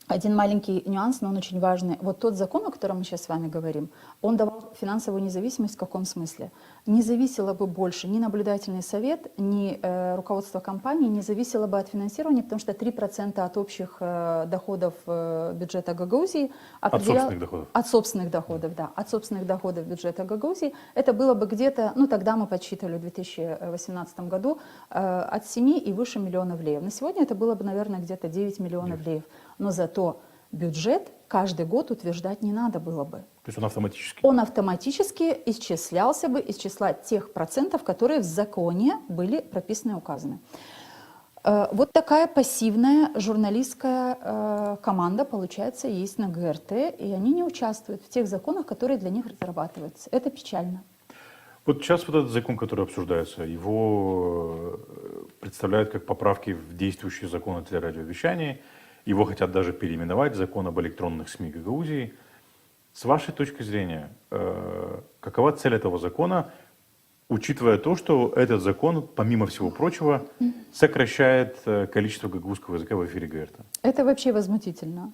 один маленький нюанс, но он очень важный. Вот тот закон, о котором мы сейчас с вами говорим, он давал финансовую независимость в каком смысле? Не зависело бы больше ни наблюдательный совет, ни руководство компании, не зависело бы от финансирования, потому что 3% от общих доходов бюджета Гагаузии От собственных доходов. От собственных доходов, да. От собственных доходов бюджета Гагаузии. Это было бы где-то, ну тогда мы подсчитывали в 2018 году, от 7 и выше миллионов леев. На сегодня это было бы, наверное, где-то 9 миллионов леев. Но зато бюджет каждый год утверждать не надо было бы. То есть он автоматически? Он автоматически исчислялся бы из числа тех процентов, которые в законе были прописаны и указаны. Вот такая пассивная журналистская команда, получается, есть на ГРТ, и они не участвуют в тех законах, которые для них разрабатываются. Это печально. Вот сейчас вот этот закон, который обсуждается, его представляют как поправки в действующий закон о телерадиовещании. Его хотят даже переименовать, закон об электронных СМИ Гагаузии. С вашей точки зрения, какова цель этого закона, учитывая то, что этот закон, помимо всего прочего, сокращает количество гагаузского языка в эфире ГРТ? Это вообще возмутительно.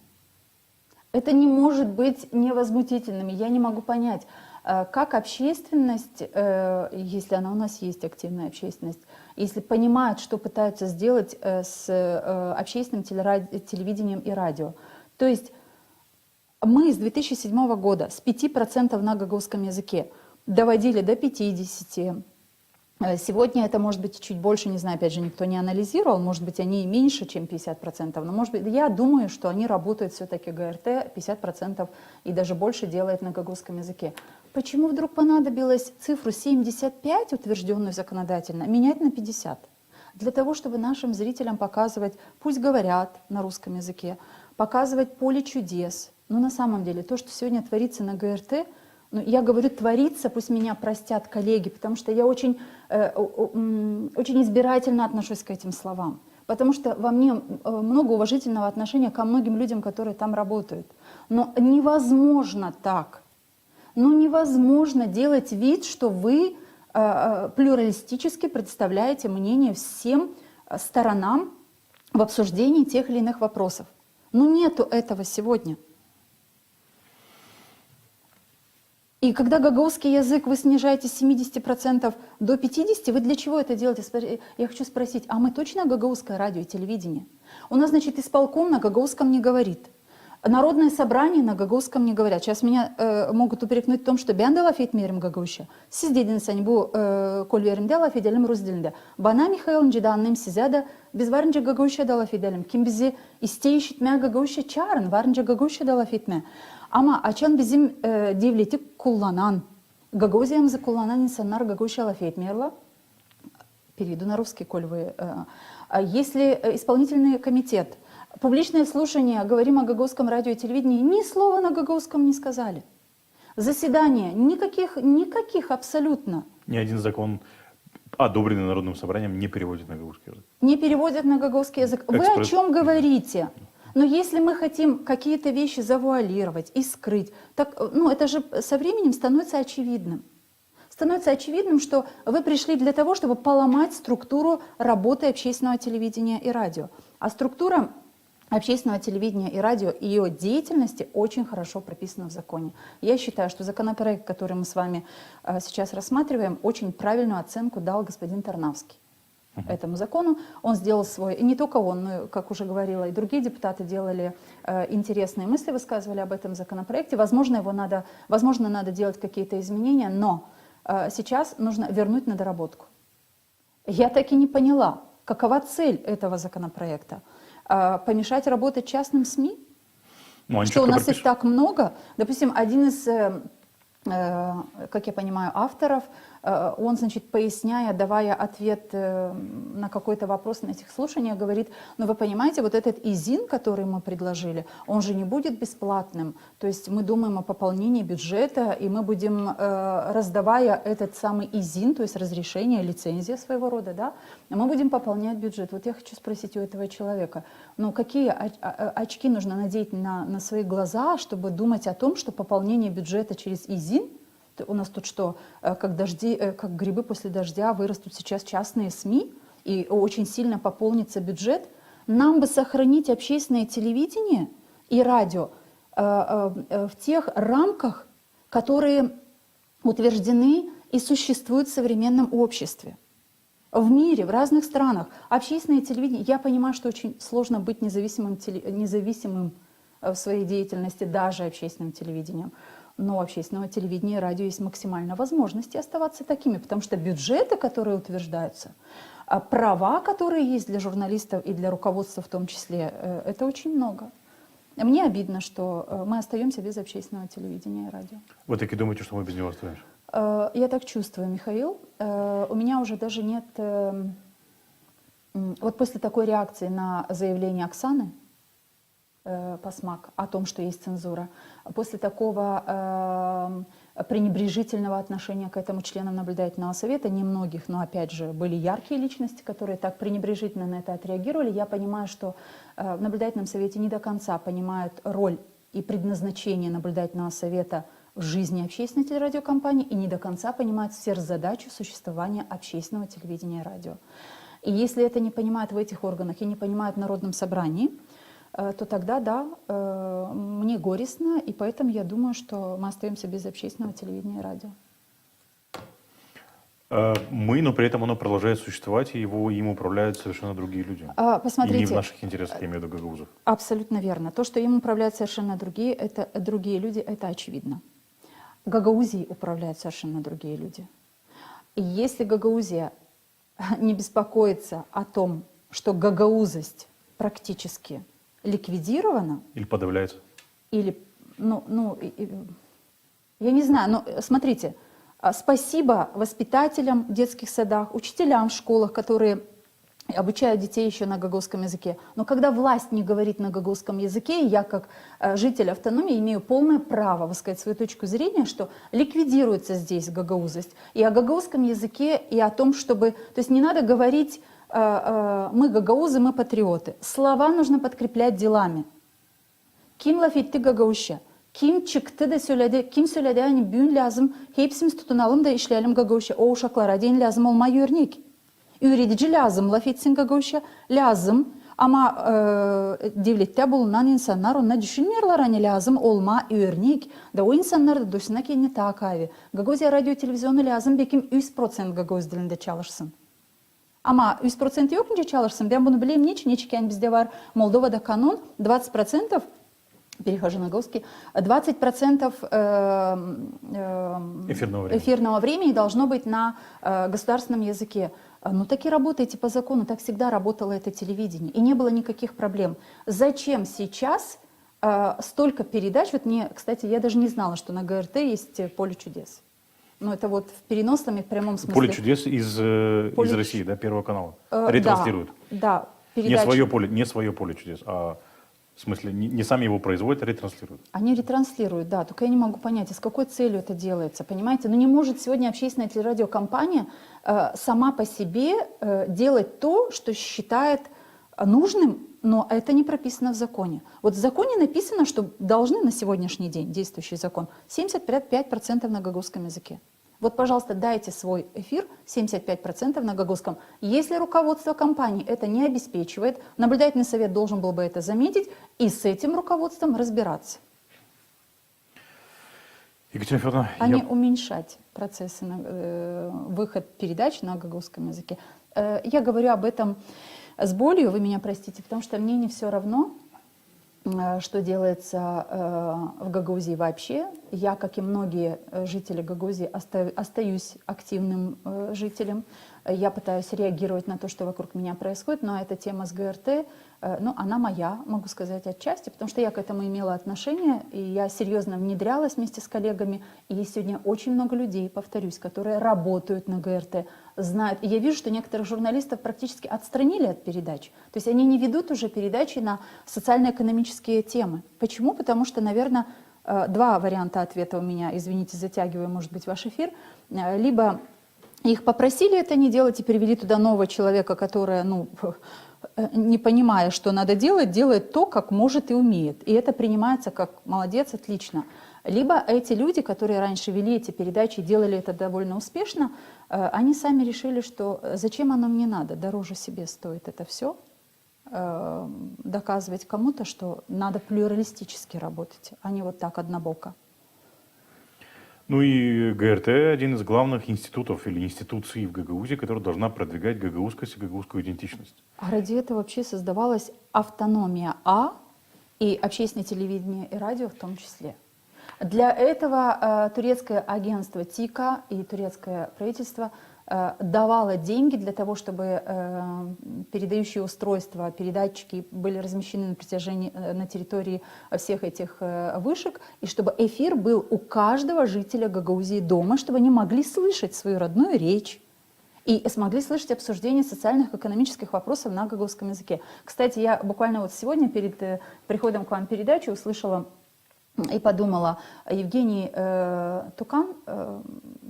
Это не может быть невозмутительным. Я не могу понять, как общественность, если она у нас есть активная общественность, если понимает, что пытаются сделать с общественным телевидением и радио. То есть мы с 2007 года с 5% на гагаузском языке доводили до 50%. Сегодня это может быть чуть больше, не знаю, опять же, никто не анализировал, может быть, они и меньше, чем 50%, но может быть, я думаю, что они работают все-таки ГРТ 50% и даже больше делает на гагаузском языке. Почему вдруг понадобилось цифру 75, утвержденную законодательно, менять на 50? Для того, чтобы нашим зрителям показывать, пусть говорят на русском языке, показывать поле чудес. Но на самом деле то, что сегодня творится на ГРТ, ну, я говорю творится, пусть меня простят коллеги, потому что я очень избирательно отношусь к этим словам. Потому что во мне много уважительного отношения ко многим людям, которые там работают. Но невозможно так. Ну невозможно делать вид, что вы плюралистически представляете мнение всем сторонам в обсуждении тех или иных вопросов. Ну нету этого сегодня. И когда гагаузский язык вы снижаете с 70% до 50%, вы для чего это делаете? Я хочу спросить, а мы точно гагаузское радио и телевидение? У нас, значит, исполком на гагаузском не говорит. Народное собрание на гагаузском не говорят. Сейчас меня могут упрекнуть в том, что бен далафет мерим гагаузша. Сиз дединсен бу кольверим далафет элем рус дилинде. Бана Михаил Нджиданным сизяда без варнджа гагаузша далафет элем. Ким бизе истеишит мя гагаузша чарн, варнджа гагаузша далафет мя. Ама ачан bizim devleti kullanan, Гагаузиямызы kullanan insanlar гагаузша лафет мерла. Переведу на русский, коль вы. Если исполнительный комитет, публичное слушание, говорим о гагаузском радио и телевидении, ни слова на гагаузском не сказали. Заседания, никаких абсолютно. Ни один закон, одобренный Народным собранием, не переводит на гагаузский язык. Не переводят на гагаузский язык. Вы о чем говорите? Но если мы хотим какие-то вещи завуалировать и скрыть, так, ну, это же со временем становится очевидным. Становится очевидным, что вы пришли для того, чтобы поломать структуру работы общественного телевидения и радио. А структура общественного телевидения и радио и ее деятельности очень хорошо прописана в законе. Я считаю, что законопроект, который мы с вами сейчас рассматриваем, очень правильную оценку дал господин Тарнавский этому закону. Он сделал свой, и не только он, но, как уже говорила, и другие депутаты делали интересные мысли, высказывали об этом законопроекте. Возможно, надо делать какие-то изменения, но сейчас нужно вернуть на доработку. Я так и не поняла, какова цель этого законопроекта. Помешать работать частным СМИ? Ну, что у нас их так много. Допустим, один из, как я понимаю, авторов, он, значит, поясняя, давая ответ на какой-то вопрос на этих слушаниях, говорит, ну вы понимаете, вот этот ИЗИН, который мы предложили, он же не будет бесплатным. То есть мы думаем о пополнении бюджета, и мы будем, раздавая этот самый ИЗИН, то есть разрешение, лицензия своего рода, да, мы будем пополнять бюджет. Вот я хочу спросить у этого человека, ну какие очки нужно надеть на свои глаза, чтобы думать о том, что пополнение бюджета через ИЗИН, у нас тут что, как грибы после дождя вырастут сейчас частные СМИ, и очень сильно пополнится бюджет. Нам бы сохранить общественное телевидение, и радио в тех рамках, которые утверждены и существуют в современном обществе. В мире, в разных странах. Общественное телевидение, я понимаю, что очень сложно быть независимым в своей деятельности, даже общественным телевидением. Но у общественного телевидения и радио есть максимальная возможность оставаться такими, потому что бюджеты, которые утверждаются, права, которые есть для журналистов и для руководства в том числе, это очень много. Мне обидно, что мы остаемся без общественного телевидения и радио. Вы таки думаете, что мы без него остаемся? Я так чувствую, Михаил. У меня уже даже нет... Вот после такой реакции на заявление Оксаны Пасмак о том, что есть цензура, после такого пренебрежительного отношения к этому членам наблюдательного совета, немногих, но опять же были яркие личности, которые так пренебрежительно на это отреагировали, я понимаю, что в наблюдательном совете не до конца понимают роль и предназначение наблюдательного совета в жизни общественной телерадиокомпании и не до конца понимают сверхзадачу существования общественного телевидения и радио. И если это не понимают в этих органах и не понимают в Народном собрании, то тогда, да, мне горестно, и поэтому я думаю, что мы остаемся без общественного телевидения и радио. Но при этом оно продолжает существовать, и им управляют совершенно другие люди. Посмотрите, и не в наших интересах, я имею в виду гагаузов. Абсолютно верно. То, что им управляют совершенно другие люди, это очевидно. Гагаузией управляют совершенно другие люди. И если Гагаузия не беспокоится о том, что гагаузость практически ликвидирована. Или подавляется. Или, я не знаю, но смотрите, спасибо воспитателям в детских садах, учителям в школах, которые обучают детей еще на гагаузском языке. Но когда власть не говорит на гагаузском языке, я как житель автономии имею полное право высказать свою точку зрения, что ликвидируется здесь гагаузость. И о гагаузском языке, и о том, чтобы... То есть не надо говорить мы гагаузы, мы патриоты. Слова нужно подкреплять делами. Kim laf etti Gagauş'a? Kim çıktı da söyledi, kim söyledi hani büyün lazım, hepsimiz tutunalım da işleyelim Gagauş'a. O uşaklara deyin lazım olmayı örnek. Üretici lazım, laf etsin Gagauş'a, lazım. Ama devlette bulunan insanlar ona düşünmüyorlar hani lazım olma örnek. Da o insanlar da duysunlar ki ne takavi. Gagauzya radyo televizyonu lazım, bekim 100% Gagauz dilinde çalışsın. Ama 100% yokunca çalışsın. Ben bunu bileyim niçin? Niçin bizde var Moldova'da kanun 20%, перехожу на гагаузский, 20% эфирного времени должно быть на государственном языке. Ну так и работайте по закону, так всегда работало это телевидение. И не было никаких проблем. Зачем сейчас столько передач? Вот мне, кстати, я даже не знала, что на ГРТ есть «Поле чудес». Ну, это вот в переносном и в прямом смысле. «Поле чудес» из России, да, Первого канала. Ретранслируют. Да, передачи. Не свое «Поле чудес», а в смысле не сами его производят, а ретранслируют. Они ретранслируют, да. Только я не могу понять, с какой целью это делается, понимаете? Ну, не может сегодня общественная телерадиокомпания сама по себе делать то, что считает нужным, но это не прописано в законе. Вот в законе написано, что должны на сегодняшний день, действующий закон, 75% на гагаузском языке. Вот, пожалуйста, дайте свой эфир 75% на гагаузском. Если руководство компании это не обеспечивает, наблюдательный совет должен был бы это заметить и с этим руководством разбираться. Екатерина Федоровна, а не уменьшать процессы, выход передач на гагаузском языке. Я говорю об этом с болью, вы меня простите, потому что мне не все равно, что делается в Гагаузии вообще. Я, как и многие жители Гагаузии, остаюсь активным жителем. Я пытаюсь реагировать на то, что вокруг меня происходит, но эта тема с ГРТ, она моя, могу сказать, отчасти, потому что я к этому имела отношение, и я серьезно внедрялась вместе с коллегами. И есть сегодня очень много людей, повторюсь, которые работают на ГРТ, знают. И я вижу, что некоторых журналистов практически отстранили от передач. То есть они не ведут уже передачи на социально-экономические темы. Почему? Потому что, наверное, два варианта ответа у меня, извините, затягиваю, может быть, ваш эфир. Либо их попросили это не делать и перевели туда нового человека, который, не понимая, что надо делать, делает то, как может и умеет. И это принимается как молодец, отлично. Либо эти люди, которые раньше вели эти передачи и делали это довольно успешно, они сами решили, что зачем оно мне надо, дороже себе стоит это все. доказывать кому-то, что надо плюралистически работать, а не вот так однобоко. Ну и ГРТ один из главных институтов или институций в Гагаузии, которая должна продвигать гагаузскость и гагаузскую идентичность. А ради этого вообще создавалась автономия и общественное телевидение и радио в том числе. Для этого турецкое агентство ТИКа и турецкое правительство давало деньги для того, чтобы передающие устройства, передатчики были размещены на территории всех этих вышек, и чтобы эфир был у каждого жителя Гагаузии дома, чтобы они могли слышать свою родную речь и смогли слышать обсуждение социальных и экономических вопросов на гагаузском языке. Кстати, я буквально вот сегодня перед приходом к вам передачи услышала и подумала, Евгений Тукан,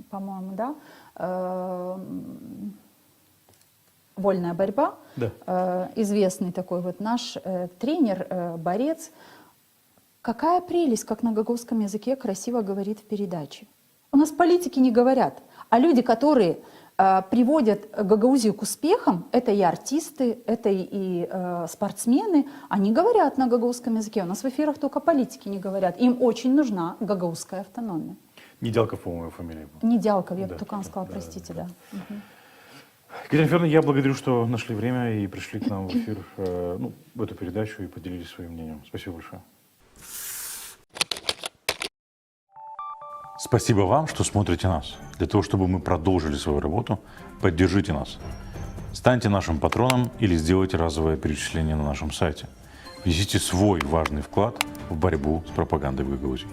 по-моему, да, «Вольная борьба», Да. известный такой вот наш тренер, борец. Какая прелесть, как на гагаузском языке красиво говорит в передаче. У нас политики не говорят, а люди, которые приводят Гагаузию к успехам, это и артисты, это и спортсмены, они говорят на гагаузском языке. У нас в эфирах только политики не говорят. Им очень нужна гагаузская автономия. Недялков, по-моему, фамилия была. Недялков, я Да, Тукан сказала, да, простите, да. Мгм. Екатерина Федоровна, я благодарю, что нашли время и пришли к нам в эфир, в эту передачу и поделились своим мнением. Спасибо большое. Спасибо вам, что смотрите нас. Для того, чтобы мы продолжили свою работу, поддержите нас. Станьте нашим патроном или сделайте разовое перечисление на нашем сайте. Внесите свой важный вклад в борьбу с пропагандой в Гагаузии.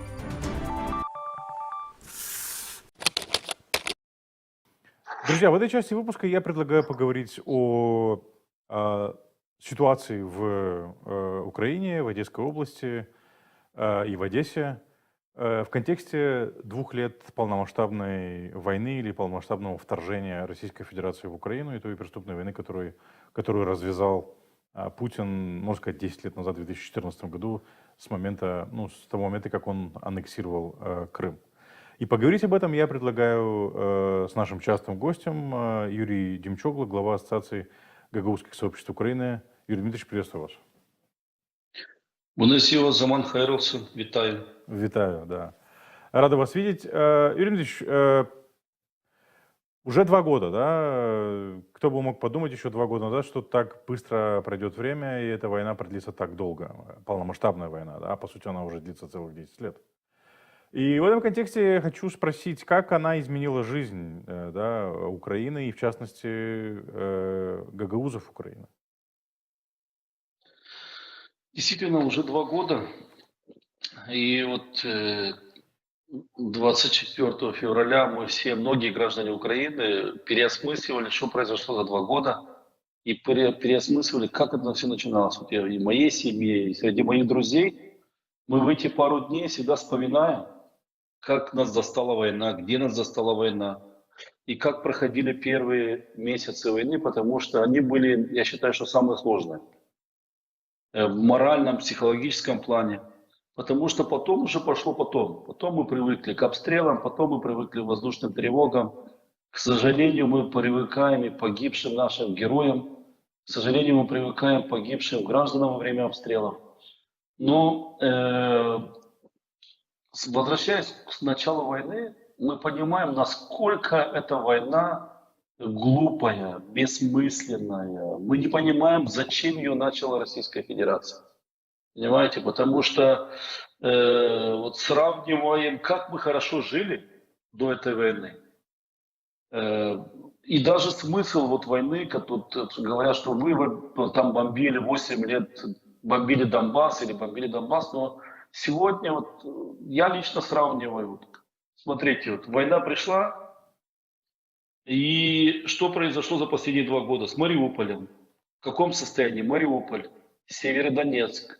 Друзья, в этой части выпуска я предлагаю поговорить о ситуации в Украине, в Одесской области и в Одессе в контексте 2 лет полномасштабной войны или полномасштабного вторжения Российской Федерации в Украину и той преступной войны, которую развязал Путин, можно сказать, 10 лет назад, в 2014 году, с того момента, как он аннексировал Крым. И поговорить об этом я предлагаю с нашим частым гостем Юрий Демчогло, глава Ассоциации гагаузских сообществ Украины. Юрий Дмитриевич, приветствую вас. Бонасіо, Заман Хайрлсон, вітаю. Витаю, да. Рада вас видеть. Юрий Дмитриевич, уже 2 года, да? Кто бы мог подумать еще 2 года назад, что так быстро пройдет время, и эта война продлится так долго. Полномасштабная война, да? По сути, она уже длится целых 10 лет. И в этом контексте хочу спросить, как она изменила жизнь Украины и, в частности, гагаузов Украины? Действительно, уже 2 года. И вот 24 февраля многие граждане Украины переосмысливали, что произошло за 2 года, и переосмысливали, как это все начиналось. Вот я и в моей семье, и среди моих друзей мы в эти пару дней всегда вспоминаем, как нас застала война, где нас застала война, и как проходили первые месяцы войны, потому что они были, я считаю, что самые сложные. В моральном, психологическом плане. Потому что потом уже пошло потом. Потом мы привыкли к обстрелам, потом мы привыкли к воздушным тревогам. К сожалению, мы привыкаем и погибшим нашим героям. К сожалению, мы привыкаем к погибшим гражданам во время обстрелов. Но возвращаясь к началу войны, мы понимаем, насколько эта война глупая, бессмысленная. Мы не понимаем, зачем ее начала Российская Федерация. Понимаете? Потому что вот сравниваем, как мы хорошо жили до этой войны. И даже смысл вот войны, как тут говорят, что вы там бомбили 8 лет, бомбили Донбасс или бомбили Донбасс, но сегодня вот я лично сравниваю. Вот, смотрите, вот война пришла, и что произошло за последние 2 года с Мариуполем? В каком состоянии Мариуполь, Северодонецк,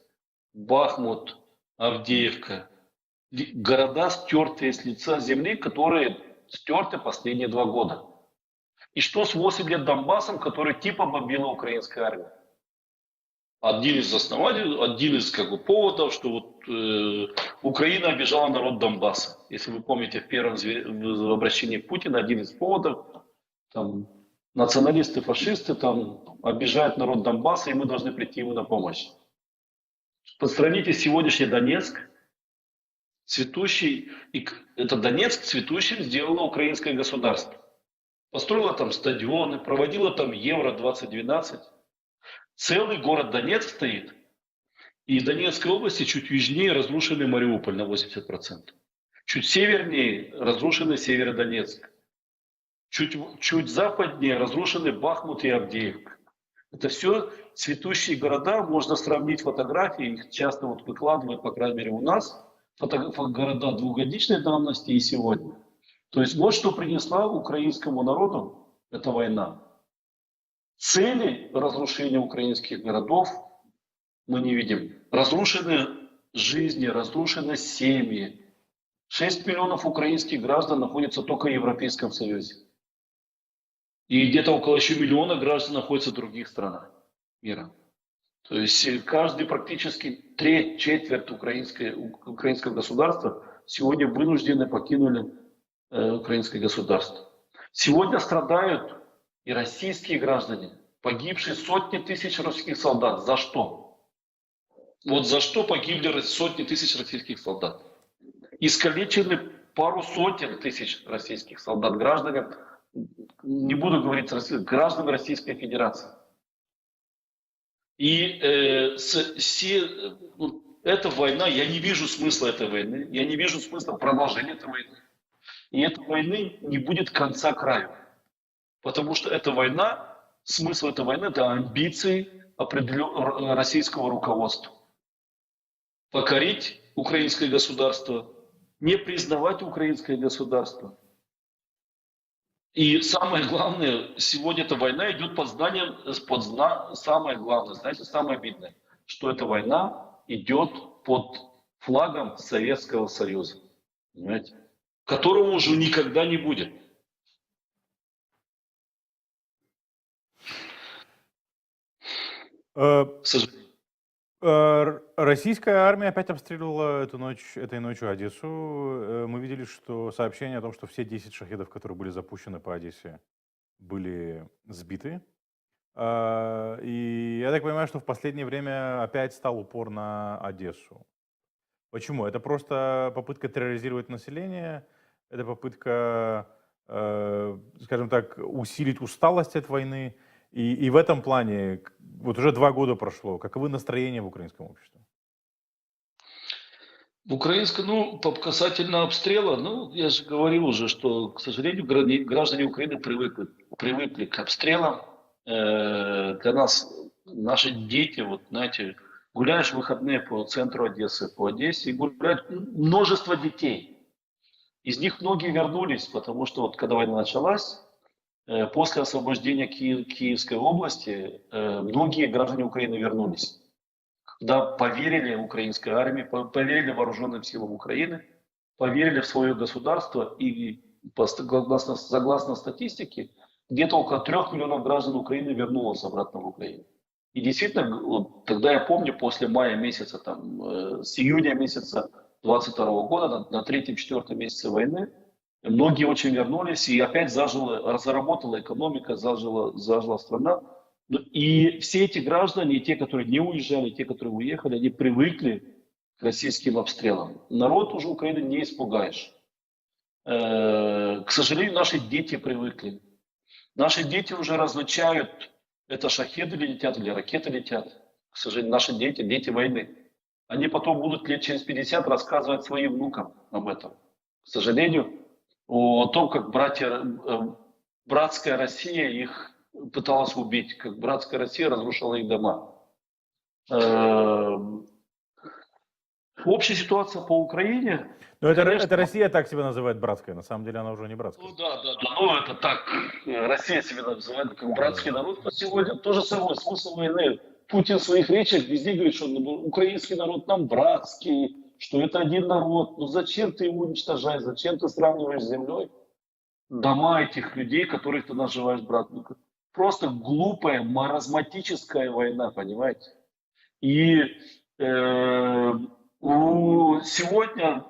Бахмут, Авдеевка? Города, стертые с лица земли, которые стерты последние 2 года. И что с 8 лет Донбассом, который типа бомбила украинская армия? Один из основателей, один из поводов, что вот, Украина обижала народ Донбасса. Если вы помните в первом обращении Путина, один из поводов, там, националисты, фашисты там обижают народ Донбасса, и мы должны прийти ему на помощь. Посравните сегодняшний Донецк, цветущий, и это Донецк цветущим сделало украинское государство. Построило там стадионы, проводило там Евро-2012. Целый город Донецк стоит, и в Донецкой области чуть южнее разрушили Мариуполь на 80%. Чуть севернее разрушены Северодонецк. Чуть западнее разрушены Бахмут и Авдеевка. Это все цветущие города, можно сравнить фотографии, их часто вот выкладывают, по крайней мере у нас, города двухгодичной давности и сегодня. То есть вот что принесла украинскому народу эта война. Цели разрушения украинских городов мы не видим. Разрушены жизни, разрушены семьи. 6 миллионов украинских граждан находятся только в Европейском Союзе. И где-то около еще миллиона граждан находятся в других странах мира. То есть каждый практически четверть украинского государства сегодня вынуждены покинули украинское государство. Сегодня страдают и российские граждане, погибшие сотни тысяч русских солдат. За что? Вот за что погибли сотни тысяч российских солдат? Искалечены пару сотен тысяч российских солдат, граждане, не буду говорить граждан Российской Федерации. И эта война, я не вижу смысла этой войны, я не вижу смысла продолжения этой войны. И этой войны не будет конца краю. Потому что эта война, смысл этой войны – это амбиции российского руководства. Покорить украинское государство, не признавать украинское государство. И самое главное, сегодня эта война идет самое главное, знаете, самое обидное, что эта война идет под флагом Советского Союза, понимаете, которого уже никогда не будет. К сожалению. Российская армия опять обстреливала этой ночью Одессу. Мы видели, что сообщение о том, что все 10 шахедов, которые были запущены по Одессе, были сбиты. И я так понимаю, что в последнее время опять стал упор на Одессу. Почему? Это просто попытка терроризировать население, это попытка, скажем так, усилить усталость от войны. И в этом плане, вот уже 2 года прошло, каковы настроения в украинском обществе? В украинском, касательно обстрела, я же говорил уже, что, к сожалению, граждане Украины привыкли к обстрелам. Для нас наши дети, вот знаете, гуляешь в выходные по центру Одессы, по Одессе, и гуляют множество детей. Из них многие вернулись, потому что вот когда война началась, после освобождения Киевской области, многие граждане Украины вернулись. Когда поверили украинской армии, поверили вооруженным силам Украины, поверили в свое государство, и согласно статистике, где-то около 3 миллионов граждан Украины вернулось обратно в Украину. И действительно, вот, тогда я помню, после мая месяца, с июня месяца 22 года, на 3-4 месяце войны, многие очень вернулись, и опять заработала экономика, зажила страна. И все эти граждане, и те, которые не уезжали, и те, которые уехали, они привыкли к российским обстрелам. Народ уже Украины не испугаешь. К сожалению, наши дети привыкли. Наши дети уже различают, это шахеды летят или ракеты летят. К сожалению, наши дети войны. Они потом будут лет через 50 рассказывать своим внукам об этом. К сожалению, о том, как братская Россия их пыталась убить, как братская Россия разрушила их дома. Общая ситуация по Украине... Но это Россия так себя называет братская, на самом деле она уже не братская. Да. Это так, Россия себя называет как братский народ. Но сегодня то же самое, смысл войны. Путин в своих речах везде говорит, что украинский народ нам братский, что это один народ. Зачем ты его уничтожаешь, зачем ты сравниваешь с землей дома этих людей, которых ты называешь братом? Просто глупая, маразматическая война, понимаете? И сегодня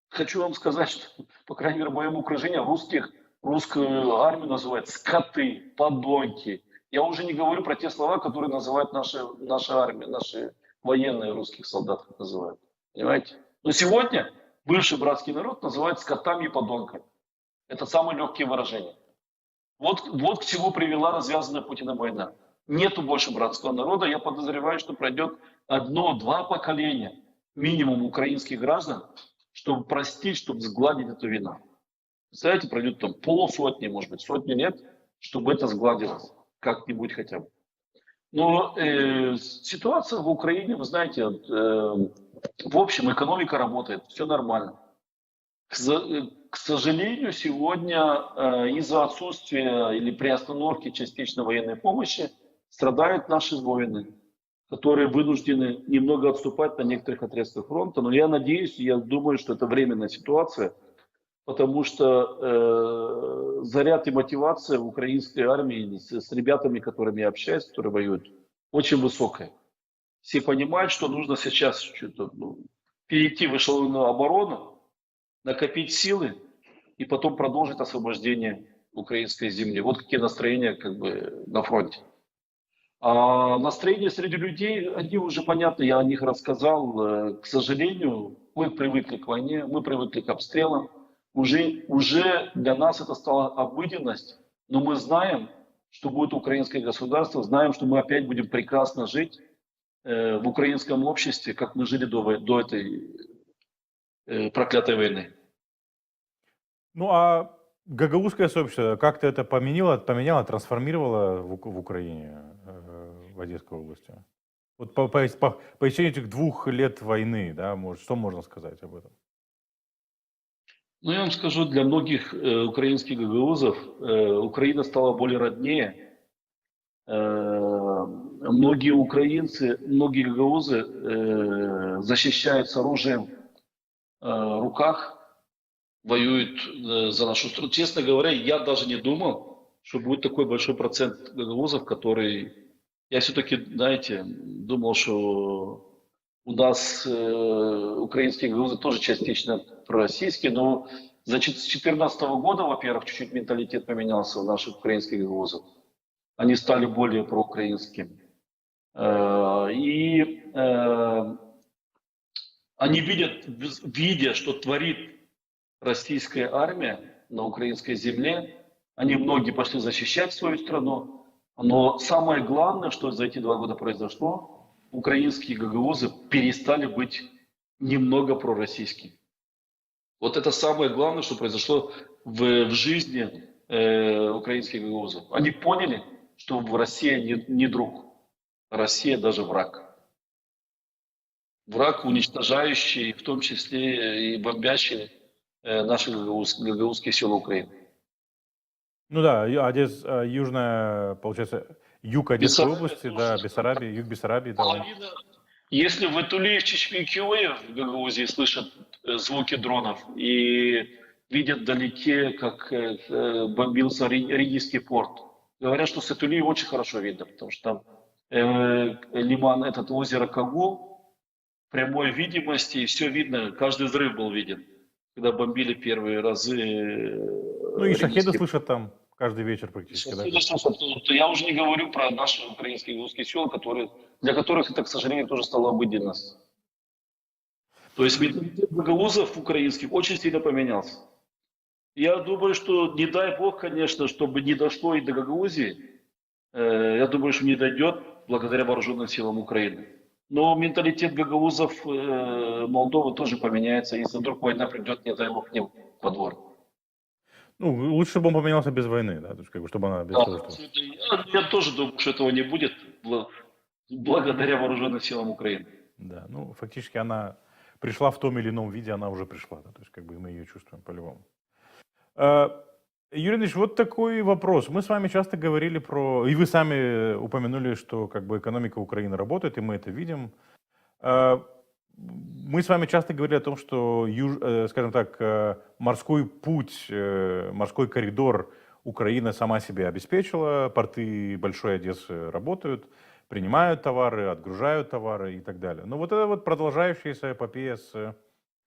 хочу вам сказать, что, по крайней мере, в моем окружении русских русскую армию называют скоты, подонки. Я уже не говорю про те слова, которые называют наша армия, наши военные русских солдат как называют. Понимаете? Но сегодня бывший братский народ называют скотами и подонками. Это самые легкие выражения. Вот к чему привела развязанная Путиным война. Нету больше братского народа. Я подозреваю, что пройдет 1-2 поколения минимум украинских граждан, чтобы простить, чтобы сгладить эту вину. Представляете, пройдет там полсотни, может быть, сотни лет, чтобы это сгладилось как-нибудь хотя бы. Но ситуация в Украине, вы знаете, в общем, экономика работает, все нормально. К сожалению, сегодня из-за отсутствия или приостановки частично военной помощи страдают наши воины, которые вынуждены немного отступать на некоторых отрезках фронта. Но я надеюсь, я думаю, что это временная ситуация, потому что заряд и мотивация в украинской армии с ребятами, которыми я общаюсь, которые воюют, очень высокая. Все понимают, что нужно сейчас перейти в эшелонную оборону, накопить силы и потом продолжить освобождение украинской земли. Вот какие настроения на фронте. А настроения среди людей, они уже понятны, я о них рассказал. К сожалению, мы привыкли к войне, мы привыкли к обстрелам. Уже для нас это стало обыденность, но мы знаем, что будет украинское государство, знаем, что мы опять будем прекрасно жить в украинском обществе, как мы жили до этой проклятой войны. Ну а гагаузское сообщество как-то это поменяло, трансформировало в Украине, в Одесской области? Вот по истечении этих 2 лет войны, да, что можно сказать об этом? Ну, я вам скажу, для многих украинских гагаузов Украина стала более роднее. Многие украинцы, многие гагаузы защищают с оружием в руках, воюют за нашу страну. Честно говоря, я даже не думал, что будет такой большой процент гагаузов, который... Я все-таки, знаете, думал, что у нас украинские гагаузы тоже частично пророссийские, но с 2014 года, во-первых, чуть-чуть менталитет поменялся у наших украинских гагаузов. Они стали более проукраинскими. И они видя, что творит российская армия на украинской земле, они многие пошли защищать свою страну. Но самое главное, что за эти 2 года произошло, украинские гагаузы перестали быть немного пророссийскими. Вот это самое главное, что произошло в жизни украинских гагаузов. Они поняли, что Россия не друг, Россия даже враг. Враг, уничтожающий, в том числе и бомбящий наши гагаузские села Украины. Ну да, южная, получается, юг Одесской области, да, Бессарабия, юг Бессарабии. Да. Если в Итуле, в Чечмекиое, в Гагаузии слышат звуки дронов и видят вдалеке, как бомбился Ригийский порт, говорят, что с Итулии очень хорошо видно, потому что там лиман, озеро Кагул, прямой видимости, и все видно, каждый взрыв был виден, когда бомбили первые разы. Ну и шахеды слышат там каждый вечер практически. Да? Я уже не говорю про наши украинские гагаузские села, для которых это, к сожалению, тоже стало обыденностью. То есть менталитет гагаузов украинских очень сильно поменялся. Я думаю, что не дай бог, конечно, чтобы не дошло и до Гагаузии. Я думаю, что не дойдет благодаря вооруженным силам Украины. Но менталитет гагаузов Молдовы тоже поменяется, если вдруг война придет, не дай бог, к ним во двор. Ну, лучше, чтобы он поменялся без войны, да, то есть, чтобы она без того, что... Я тоже думаю, что этого не будет благодаря вооруженным силам Украины. Да, ну, фактически она пришла в том или ином виде, она уже пришла, да, то есть, мы ее чувствуем по-любому. Юрий Ильич, вот такой вопрос. Мы с вами часто говорили про... И вы сами упомянули, что экономика Украины работает, и мы это видим. Мы с вами часто говорили о том, что, скажем так, морской путь, морской коридор Украина сама себе обеспечила, порты Большой Одессы работают, принимают товары, отгружают товары и так далее. Но вот эта вот продолжающаяся эпопея с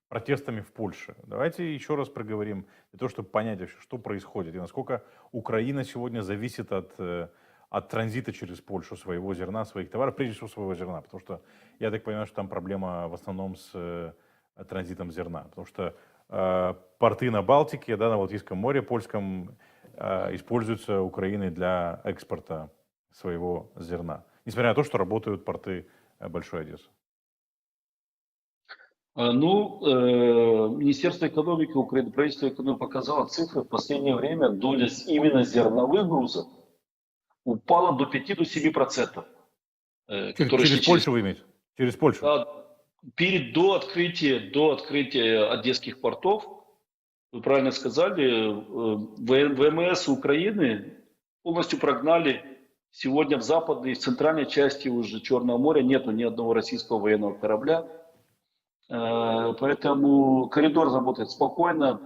протестами в Польше. Давайте еще раз проговорим, для того, чтобы понять вообще, что происходит и насколько Украина сегодня зависит от транзита через Польшу своего зерна, своих товаров, прежде всего своего зерна, потому что я так понимаю, что там проблема в основном с транзитом зерна, потому что порты на Балтике, да, на Балтийском море польском используются Украиной для экспорта своего зерна, несмотря на то, что работают порты Большой Одессы. Министерство экономики Украины, правительство экономики показало цифры. В последнее время доля именно зерновых грузов упала до 5-7%. Через Польшу вы имеете? Через Польшу? Да, до открытия одесских портов, вы правильно сказали, ВМС Украины полностью прогнали. Сегодня в западной и в центральной части уже Черного моря нету ни одного российского военного корабля. Поэтому коридор работает спокойно.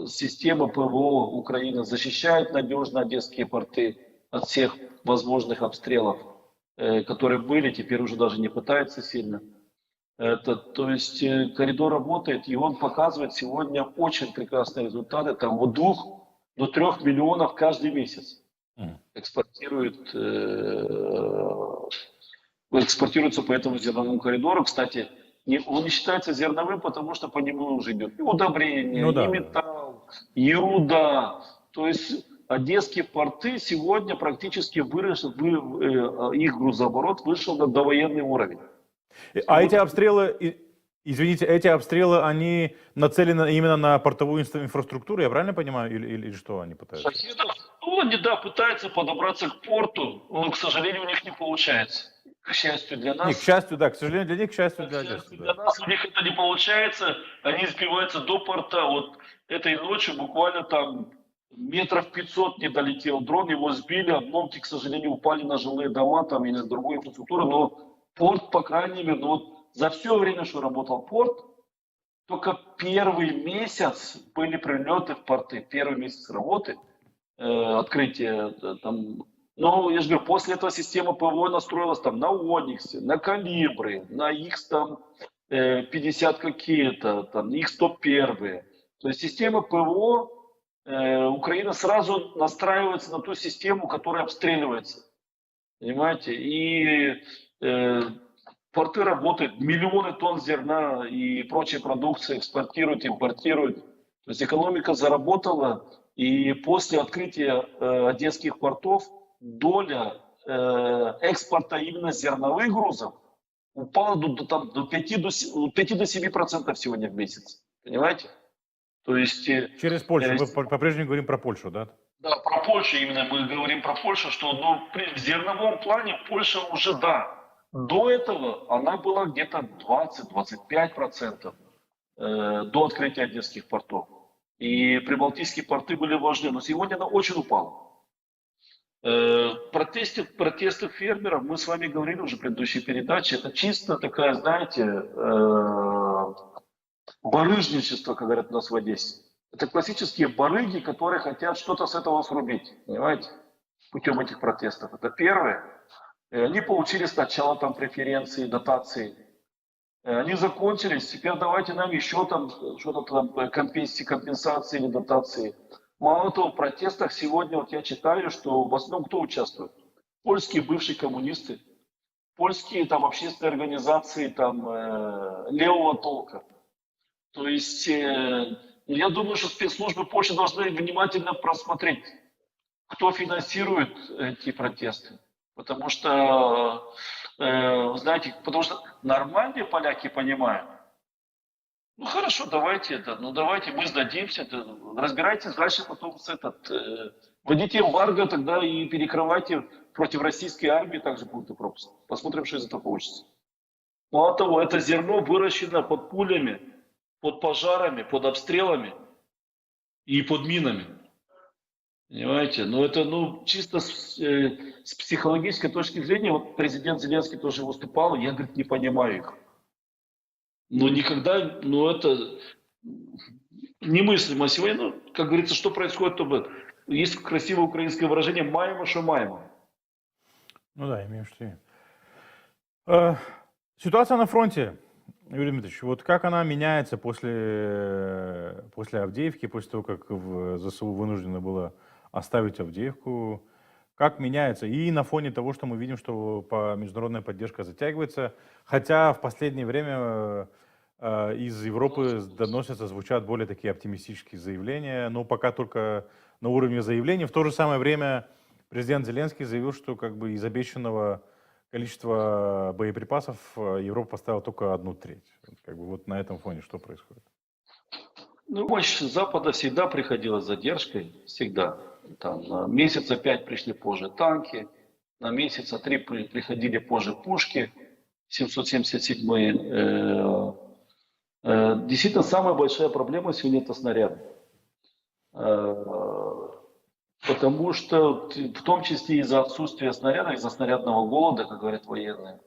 Система ПВО Украины защищает надежно одесские порты от всех возможных обстрелов, которые были, теперь уже даже не пытаются сильно. То есть коридор работает, и он показывает сегодня очень прекрасные результаты. Там от 2 до 3 миллионов каждый месяц экспортируется по этому зерновому коридору. Кстати, он не считается зерновым, потому что по нему уже идет и удобрение, и металл, и руда. То есть одесские порты сегодня практически их грузооборот вышел на довоенный уровень. А эти обстрелы, извините, эти обстрелы, они нацелены именно на портовую инфраструктуру, я правильно понимаю, или что они пытаются? Они, да, пытаются подобраться к порту, но, к сожалению, у них не получается. К счастью для нас. Не, к счастью, да, к сожалению для них, к счастью для Одессы. Для нас у них это не получается, они сбиваются до порта. Вот этой ночью буквально там метров 500 не долетел дрон, его сбили, обломки, к сожалению, упали на жилые дома там и на другую инфраструктуру, но порт, по крайней мере, за все время, что работал порт, только первый месяц были прилеты в порты, первый месяц работы, открытие там. Но, я же говорю, после этого система ПВО настроилась там на Ониксе, на Калибры, на X там 50 какие-то, там X-101. То есть система ПВО, Украина сразу настраивается на ту систему, которая обстреливается. Понимаете? И порты работают, миллионы тонн зерна и прочей продукции экспортируют, импортируют. То есть экономика заработала, и после открытия одесских портов доля экспорта именно зерновых грузов упала до 5-7% сегодня в месяц. Понимаете? То есть... Через Польшу. Мы по-прежнему говорим про Польшу, да? Да, про Польшу именно мы говорим про Польшу, что в зерновом плане Польша уже, да. До этого она была где-то 20-25% до открытия одесских портов. И прибалтийские порты были важны, но сегодня она очень упала. Протесты фермеров, мы с вами говорили уже в предыдущей передаче, это чисто такая, знаете, барыжничество, как говорят у нас в Одессе. Это классические барыги, которые хотят что-то с этого срубить, понимаете, путем этих протестов. Это первое. Они получили сначала там преференции, дотации. Они закончились, теперь давайте нам еще там что-то там компенсации или дотации. Мало того, в протестах сегодня, вот я читаю, что в основном кто участвует? Польские бывшие коммунисты, польские там общественные организации там левого толка. То есть я думаю, что спецслужбы Польши должны внимательно просмотреть, кто финансирует эти протесты. Потому что, знаете, нормальные поляки понимают. Ну хорошо, давайте мы сдадимся, разбирайтесь дальше потом вводите эмбарго тогда и перекрывайте против российской армии также пункты пропуска. Посмотрим, что из этого получится. Мало того, это зерно выращено под пулями, под пожарами, под обстрелами и под минами. Понимаете? Но это чисто с психологической точки зрения, вот президент Зеленский тоже выступал, я, говорит, не понимаю их. Но никогда, это немыслимо сегодня, как говорится, что происходит, есть красивое украинское выражение «маемо, что маемо». Ну да, имею в виду. Ситуация на фронте. Юрий Дмитриевич, вот как она меняется после Авдеевки, после того, как ЗСУ вынуждено было оставить Авдеевку? Как меняется? И на фоне того, что мы видим, что международная поддержка затягивается, хотя в последнее время из Европы звучат более такие оптимистические заявления, но пока только на уровне заявлений. В то же самое время президент Зеленский заявил, что как бы из обещанного количества боеприпасов Европа поставила только 1/3. Как бы вот на этом фоне что происходит? Ну, помощь Запада всегда приходила с задержкой, всегда. Там на месяца 5 пришли позже танки, на месяца 3 приходили позже пушки, 777-е. Действительно, самая большая проблема сегодня это снаряды. Потому что, в том числе из-за отсутствия снарядов, из-за снарядного голода, как говорят военные,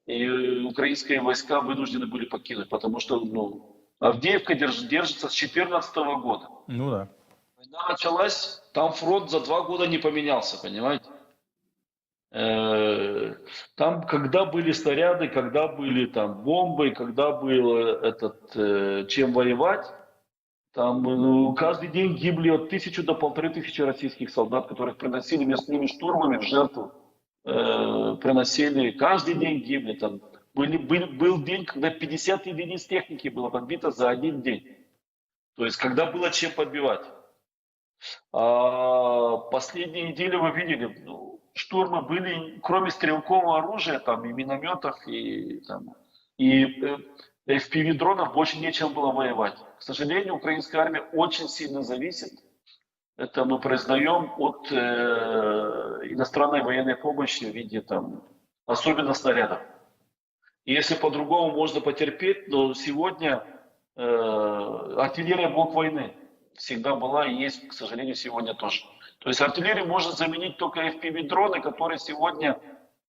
и украинские войска вынуждены были покинуть, потому что Авдеевка держится с 2014 года. Ну да. Война началась, там фронт за 2 года не поменялся, понимаете? Там, когда были снаряды, когда были там бомбы, когда было чем воевать, там каждый день гибли от 1000 до 1500 российских солдат, которых приносили мясными штурмами в жертву. Приносили, каждый день гибли. Там был день, когда 50 единиц техники было подбито за один день. То есть, когда было чем подбивать. А последние недели вы видели, штурмы были, кроме стрелкового оружия, там и минометов, и FPV-дронов, больше нечем было воевать. К сожалению, украинская армия очень сильно зависит, это мы признаем, от иностранной военной помощи в виде, особенно снарядов. И если по-другому можно потерпеть, но сегодня артиллерия блок войны всегда была и есть, к сожалению, сегодня тоже. То есть артиллерию можно заменить только FPV-дроны, которые сегодня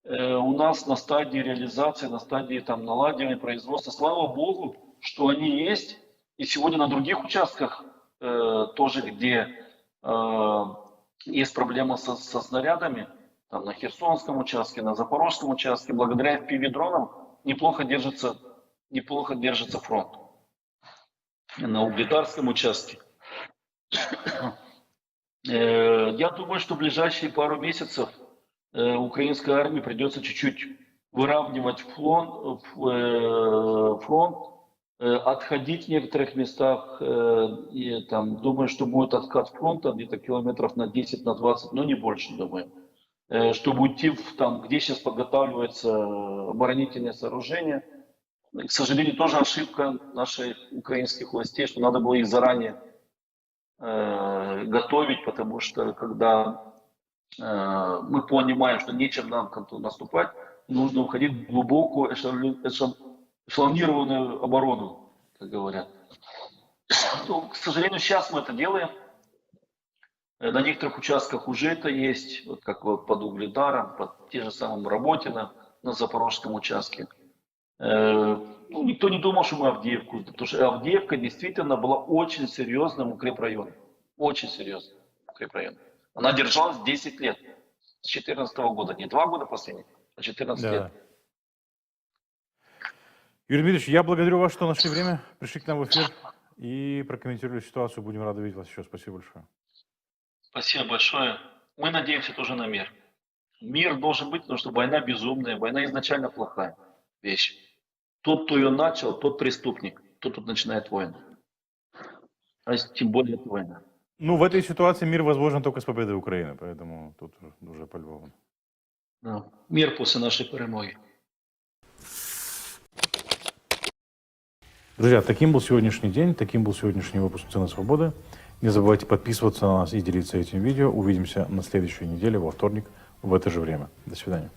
у нас на стадии реализации, на стадии наладивания производства. Слава Богу, что они есть. И сегодня на других участках тоже, где есть проблема со снарядами, там на Херсонском участке, на Запорожском участке, благодаря FPV-дронам неплохо держится фронт. На Угледарском участке. Я думаю, что в ближайшие пару месяцев украинской армии придется чуть-чуть выравнивать фронт, отходить в некоторых местах. И, думаю, что будет откат фронта где-то километров на 10, на 20, но не больше, думаю. Чтобы уйти где сейчас подготавливается оборонительное сооружение. К сожалению, тоже ошибка наших украинских властей, что надо было их заранее готовить, потому что когда мы понимаем, что нечем нам наступать, нужно уходить в глубокую эшелонированную оборону, как говорят. Но, к сожалению, сейчас мы это делаем. На некоторых участках уже это есть, вот как под Угледаром, под те же самым Работино на Запорожском участке. Никто не думал, что мы Авдеевку, потому что Авдеевка действительно была очень серьезным укрепрайоном. Очень серьезным укрепрайоном. Она держалась 10 лет, с 2014 года. Не 2 года последних, а 14 лет. Юрий Дмитриевич, я благодарю вас, что нашли время, пришли к нам в эфир и прокомментировали ситуацию. Будем рады видеть вас еще. Спасибо большое. Спасибо большое. Мы надеемся тоже на мир. Мир должен быть, потому что война безумная, война изначально плохая вещь. Тот, кто ее начал, тот преступник, тот тут начинает войну. А тем более это война. В этой ситуации мир возможен только с победой Украины, поэтому тут уже по-любому. Да. Мир после нашей перемоги. Друзья, таким был сегодняшний день, таким был сегодняшний выпуск «Цены свободы». Не забывайте подписываться на нас и делиться этим видео. Увидимся на следующей неделе, во вторник, в это же время. До свидания.